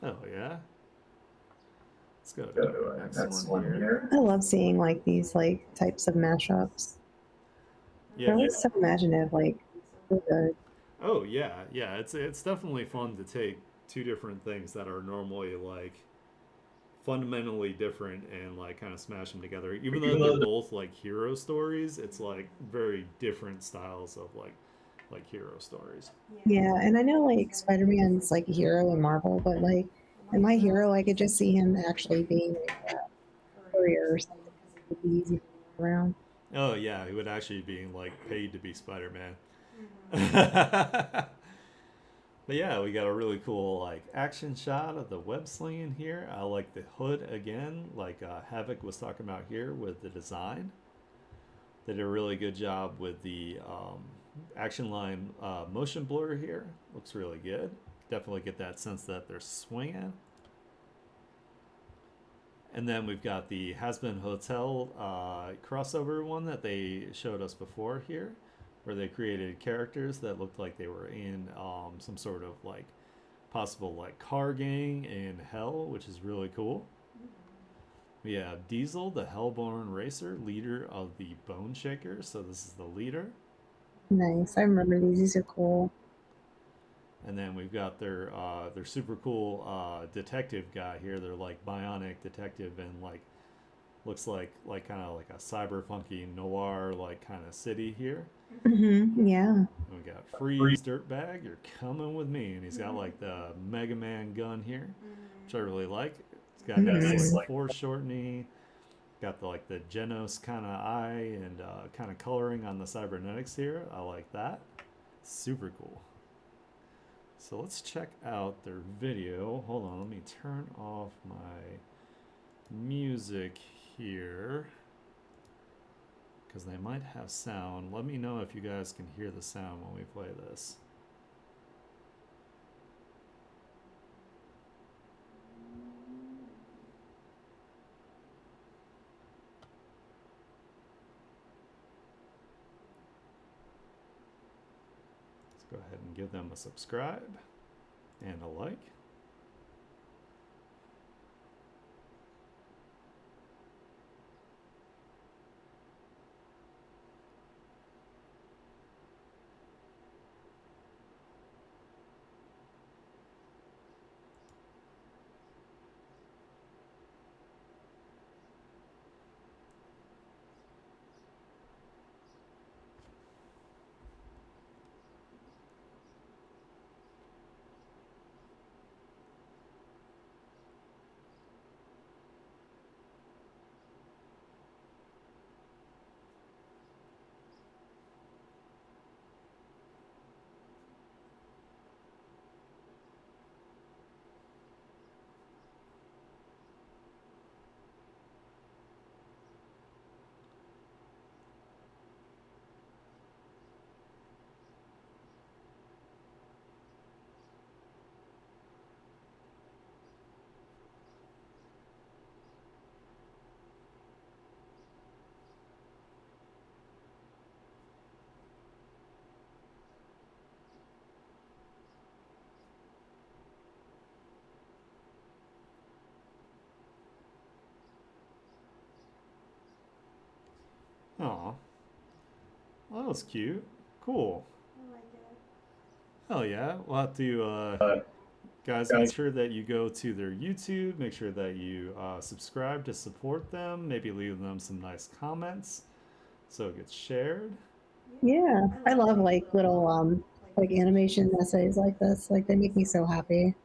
Oh yeah. Let's go to the next one here. I love seeing like these like types of mashups. Yeah. They're always so imaginative, like so good. Oh yeah, yeah. It's definitely fun to take 2 different things that are normally like fundamentally different and like kind of smash them together. Even though they're both like hero stories, it's like very different styles of like hero stories. Yeah, and I know like Spider-Man's like a hero in Marvel, but like in My Hero, I could just see him actually being like a courier or something because it would be easy to get around. Oh yeah, he would actually be like paid to be Spider-Man. But yeah, we got a really cool like action shot of the web slinging here. I like the hood again, like Havoc was talking about here with the design. They did a really good job with the action line motion blur here. Looks really good. Definitely get that sense that they're swinging. And then we've got the Has-Been Hotel crossover one that they showed us before here, where they created characters that looked like they were in some sort of like possible like car gang in hell, which is really cool. We have Diesel, the Hellborn Racer, leader of the Bone Shakers. So this is the leader. Nice. I remember these. These are cool. And then we've got their super cool detective guy here. They're like bionic detective and like looks like kind of like a cyberpunky noir like kind of city here. Yeah. And we got Freeze Dirtbag. You're coming with me, and he's got like the Mega Man gun here, which I really like. It's got nice like foreshortening. Got the like the Genos kind of eye and kind of coloring on the cybernetics here. I like that. Super cool. So let's check out their video. Hold on, let me turn off my music here because they might have sound. Let me know if you guys can hear the sound when we play this. Let's go ahead and give them a subscribe and a like. Aw, well, that was cute. Cool. I like it. Hell yeah. We'll have to, guys, make sure that you go to their YouTube. Make sure that you subscribe to support them. Maybe leave them some nice comments so it gets shared. Yeah. I love like little like animation essays like this. Like they make me so happy.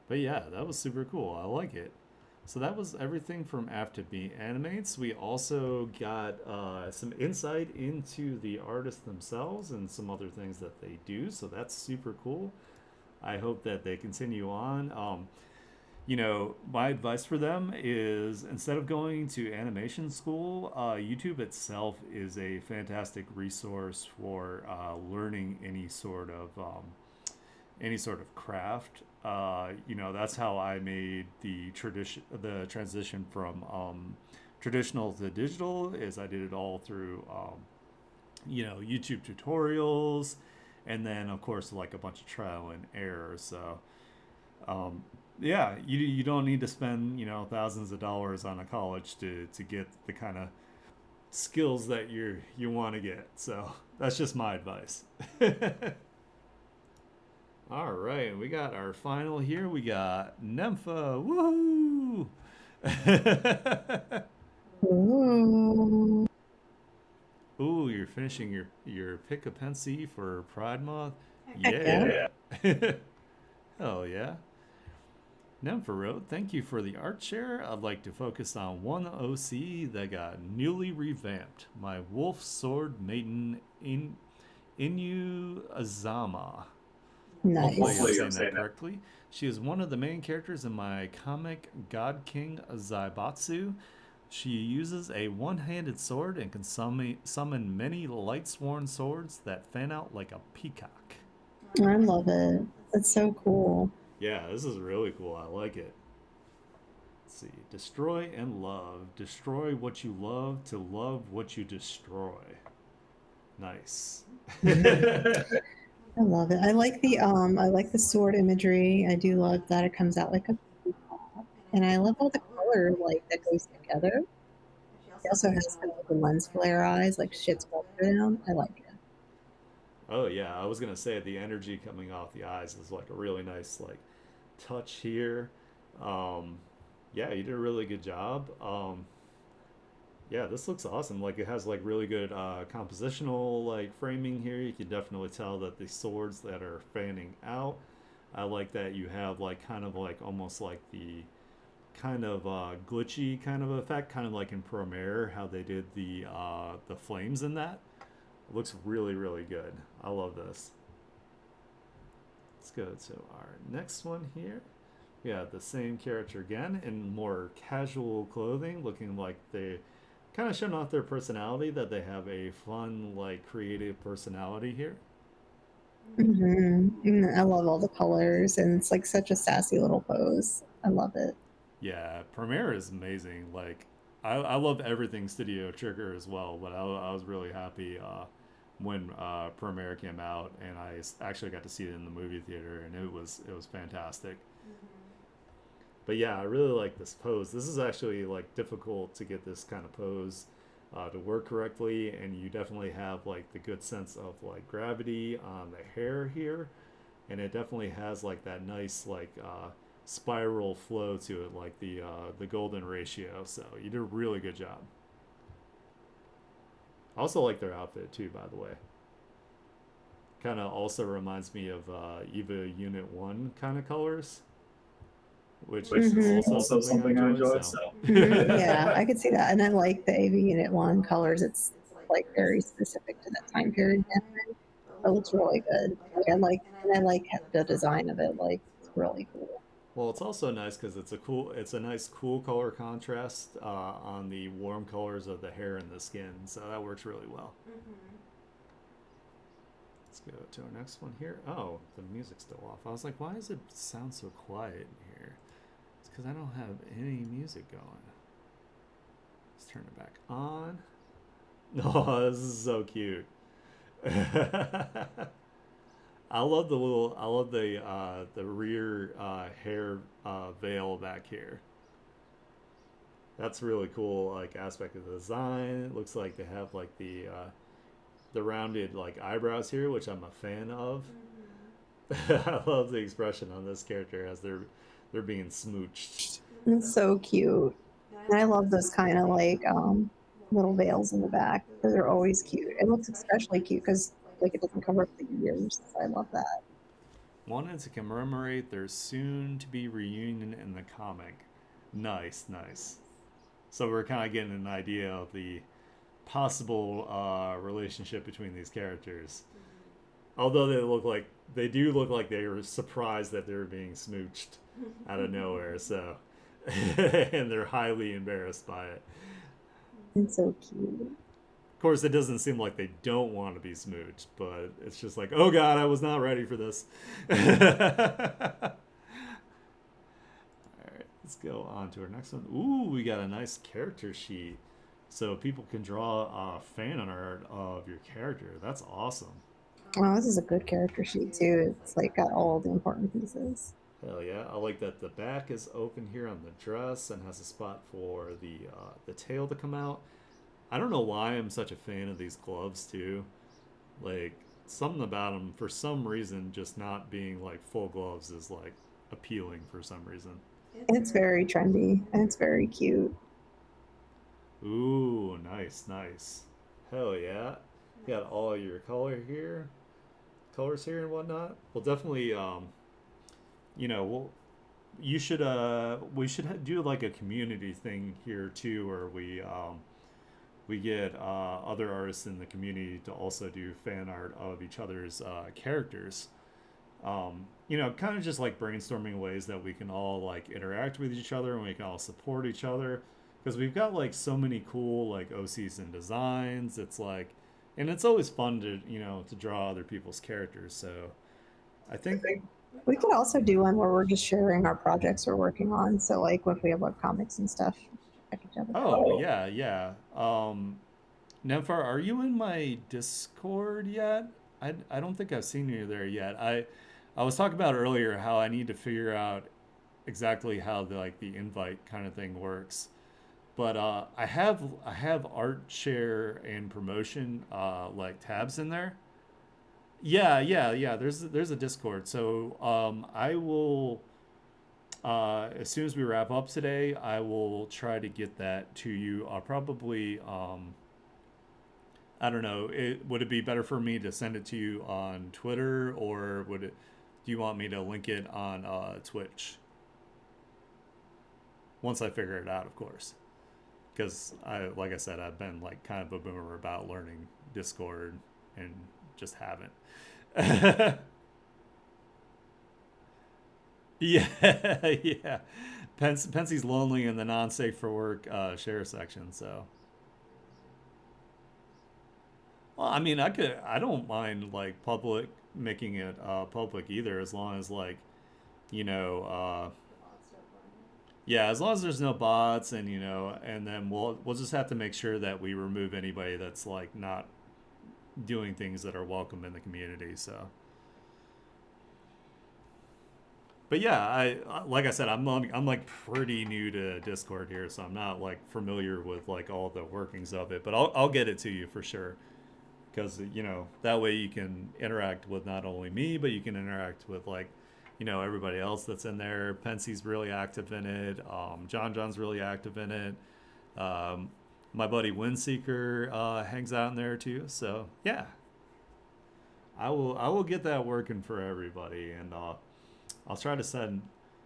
But yeah, that was super cool. I like it. So that was everything from Afterbeat Animates. We also got some insight into the artists themselves and some other things that they do. So that's super cool. I hope that they continue on. You know, my advice for them is instead of going to animation school, YouTube itself is a fantastic resource for learning any sort of craft. You know, that's how I made the transition from traditional to digital. Is I did it all through you know, YouTube tutorials, and then of course like a bunch of trial and error. So um, yeah, you don't need to spend, you know, thousands of dollars on a college to get the kind of skills that you want to get. So that's just my advice. All right, we got our final here. We got Nympha. Woohoo! Ooh. Ooh, you're finishing your pick a pensy for Pride Month. Heck yeah. Yeah. Hell yeah. Nympha wrote, "Thank you for the art share. I'd like to focus on one OC that got newly revamped. My Wolf Sword Maiden Inu Azama. Nice. Hopefully, I'm Hopefully saying I'm that saying that. correctly. She is one of the main characters in my comic God King Zaibatsu. She uses a one-handed sword and can summon many light-sworn swords that fan out like a peacock. I love it. That's so cool. Yeah, this is really cool. I like it. Let's see. Destroy and love. Destroy what you love to love what you destroy. Nice. I love it. I like the sword imagery. I do love that it comes out like a peacock. And I love all the color like that goes together. It also has kind of like the lens flare eyes, like shit's going through them. I like it. Oh yeah, I was gonna say the energy coming off the eyes is like a really nice like touch here. Um, yeah, you did a really good job. Yeah, this looks awesome. Like it has like really good compositional like framing here. You can definitely tell that the swords that are fanning out. I like that you have like kind of like almost like the kind of glitchy kind of effect, kind of like in Premiere how they did the flames in that. It looks really really good. I love this. Let's go to our next one here. We have the same character again in more casual clothing, looking like they kind of showing off their personality, that they have a fun, like creative personality here. I love all the colors, and it's like such a sassy little pose. I love it. Yeah, Premiere is amazing. Like, I love everything Studio Trigger as well, but I was really happy when Premiere came out, and actually got to see it in the movie theater, and it was fantastic. But yeah, I really like this pose. This is actually like difficult to get this kind of pose to work correctly, and you definitely have like the good sense of like gravity on the hair here, and it definitely has like that nice like spiral flow to it, like the golden ratio. So you did a really good job. I also like their outfit too, by the way. Kind of also reminds me of Eva Unit One kind of colors, which Which is is Mhm. also also something I something I enjoy. enjoy. So So Yeah, I could see that, and I like the AV Unit One colors. It's like very specific to that time period. It looks really good. I like the design of it. Like, it's really cool. well, it's also nice because it's a nice cool color contrast on the warm colors of the hair and the skin, so that works really well. Let's go to our next one here. Oh, the music's still off. I was like, why does it sound so quiet in here? It's because I don't have any music going. Let's turn it back on. Oh, this is so cute. I love the rear hair veil back here. That's really cool, like aspect of the design. It looks like they have like the rounded like eyebrows here, which I'm a fan of. I love the expression on this character as they're being smooched. It's so cute. And I love those kind of like little veils in the back. Those are always cute. It looks especially cute because like it doesn't cover up the ears. So I love that. Wanted to commemorate their soon to be reunion in the comic. Nice, nice. So we're kind of getting an idea of the possible relationship between these characters. Although they do look like they were surprised that they were being smooched out of nowhere. So, and they're highly embarrassed by it. It's so cute. Of course, it doesn't seem like they don't want to be smooched, but it's just like, oh god, I was not ready for this. All right, let's go on to our next one. Ooh, we got a nice character sheet, so people can draw a fan art of your character. That's awesome. Oh, this is a good character sheet too. It's like got all the important pieces. Hell yeah! I like that the back is open here on the dress and has a spot for the tail to come out. I don't know why I'm such a fan of these gloves too. Like something about them, for some reason, just not being like full gloves is like appealing for some reason. It's very trendy and it's very cute. Ooh, nice, nice. Hell yeah! You got all your colors here and whatnot. Well, definitely, you know, you should we should do like a community thing here too, where we we get other artists in the community to also do fan art of each other's characters. Kind of just like brainstorming ways that we can all like interact with each other and we can all support each other because we've got like so many cool like OCs and designs. It's like, and it's always fun to to draw other people's characters. So I think, We could also do one where we're just sharing our projects we're working on. So like if we have web comics and stuff, check each other out. oh yeah, yeah. Nemphar, are you in my Discord yet? I don't think I've seen you there yet. I was talking about earlier how I need to figure out exactly how the invite kind of thing works. But I have art share and promotion like tabs in there. Yeah, yeah, yeah. There's a Discord. So I will as soon as we wrap up today, I will try to get that to you. I'll probably I don't know. Would it be better for me to send it to you on Twitter, or do you want me to link it on Twitch once I figure it out, of course? Because like I said, I've been like kind of a boomer about learning Discord and just haven't. Yeah, yeah. Pensie's lonely in the non-safe for work share section, so. Well, I mean, I don't mind like public making it public either, as long as like, you know, The bots start playing. yeah, as long as there's no bots and and then we'll just have to make sure that we remove anybody that's like not doing things that are welcome in the community. So, but yeah, like I said, I'm like pretty new to Discord here, so I'm not like familiar with like all the workings of it, but I'll get it to you for sure. Because that way you can interact with not only me but you can interact with like everybody else that's in there. Pensie's really active in it. John's really active in it. um, my buddy Windseeker hangs out in there too, so yeah, I will get that working for everybody. And I'll try to send,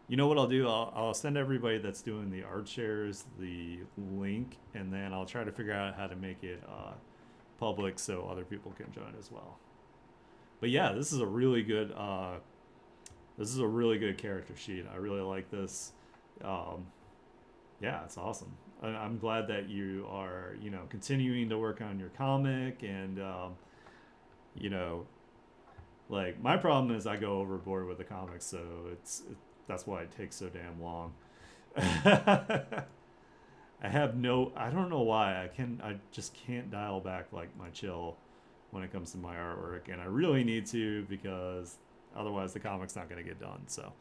what I'll do, I'll send everybody that's doing the art shares the link, and then I'll try to figure out how to make it public so other people can join as well. But yeah, this is a really good character sheet. I really like this. Um, yeah, it's awesome. I'm glad that you are continuing to work on your comic. And you know like my problem is I go overboard with the comics, so that's why it takes so damn long. I don't know why I just can't dial back like my chill when it comes to my artwork, and I really need to, because otherwise the comic's not going to get done. So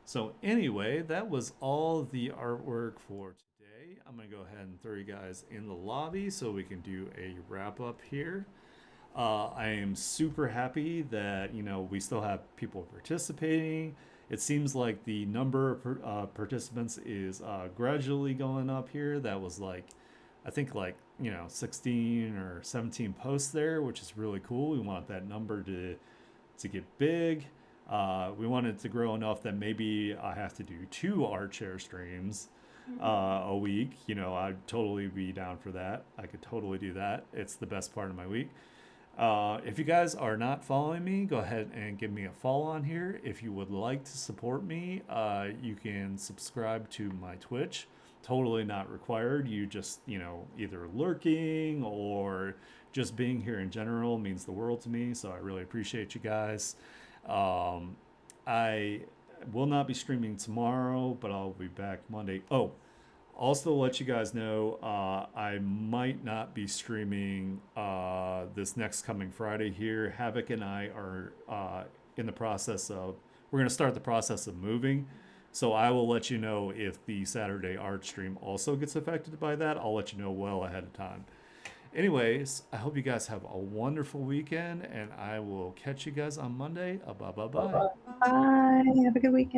so anyway, that was all the artwork for today. I'm going to go ahead and throw you guys in the lobby so we can do a wrap up here. I am super happy that we still have people participating. It seems like the number of participants is gradually going up here. That was like, I think, like 16 or 17 posts there, which is really cool. We want that number to get big. We want it to grow enough that maybe I have to do 2 art share streams a week. I'd totally be down for that. I could totally do that. It's the best part of my week. If you guys are not following me, go ahead and give me a follow on here. If you would like to support me, you can subscribe to my Twitch. Totally not required. You just, either lurking or just being here in general means the world to me. So I really appreciate you guys. I will not be streaming tomorrow, but I'll be back Monday. Oh, also let you guys know, I might not be streaming this next coming Friday here. Havoc and I are in the process of, we're going to start the process of moving. So I will let you know if the Saturday art stream also gets affected by that. I'll let you know well ahead of time. Anyways, I hope you guys have a wonderful weekend, and I will catch you guys on Monday. Bye bye bye. Bye. Have a good weekend.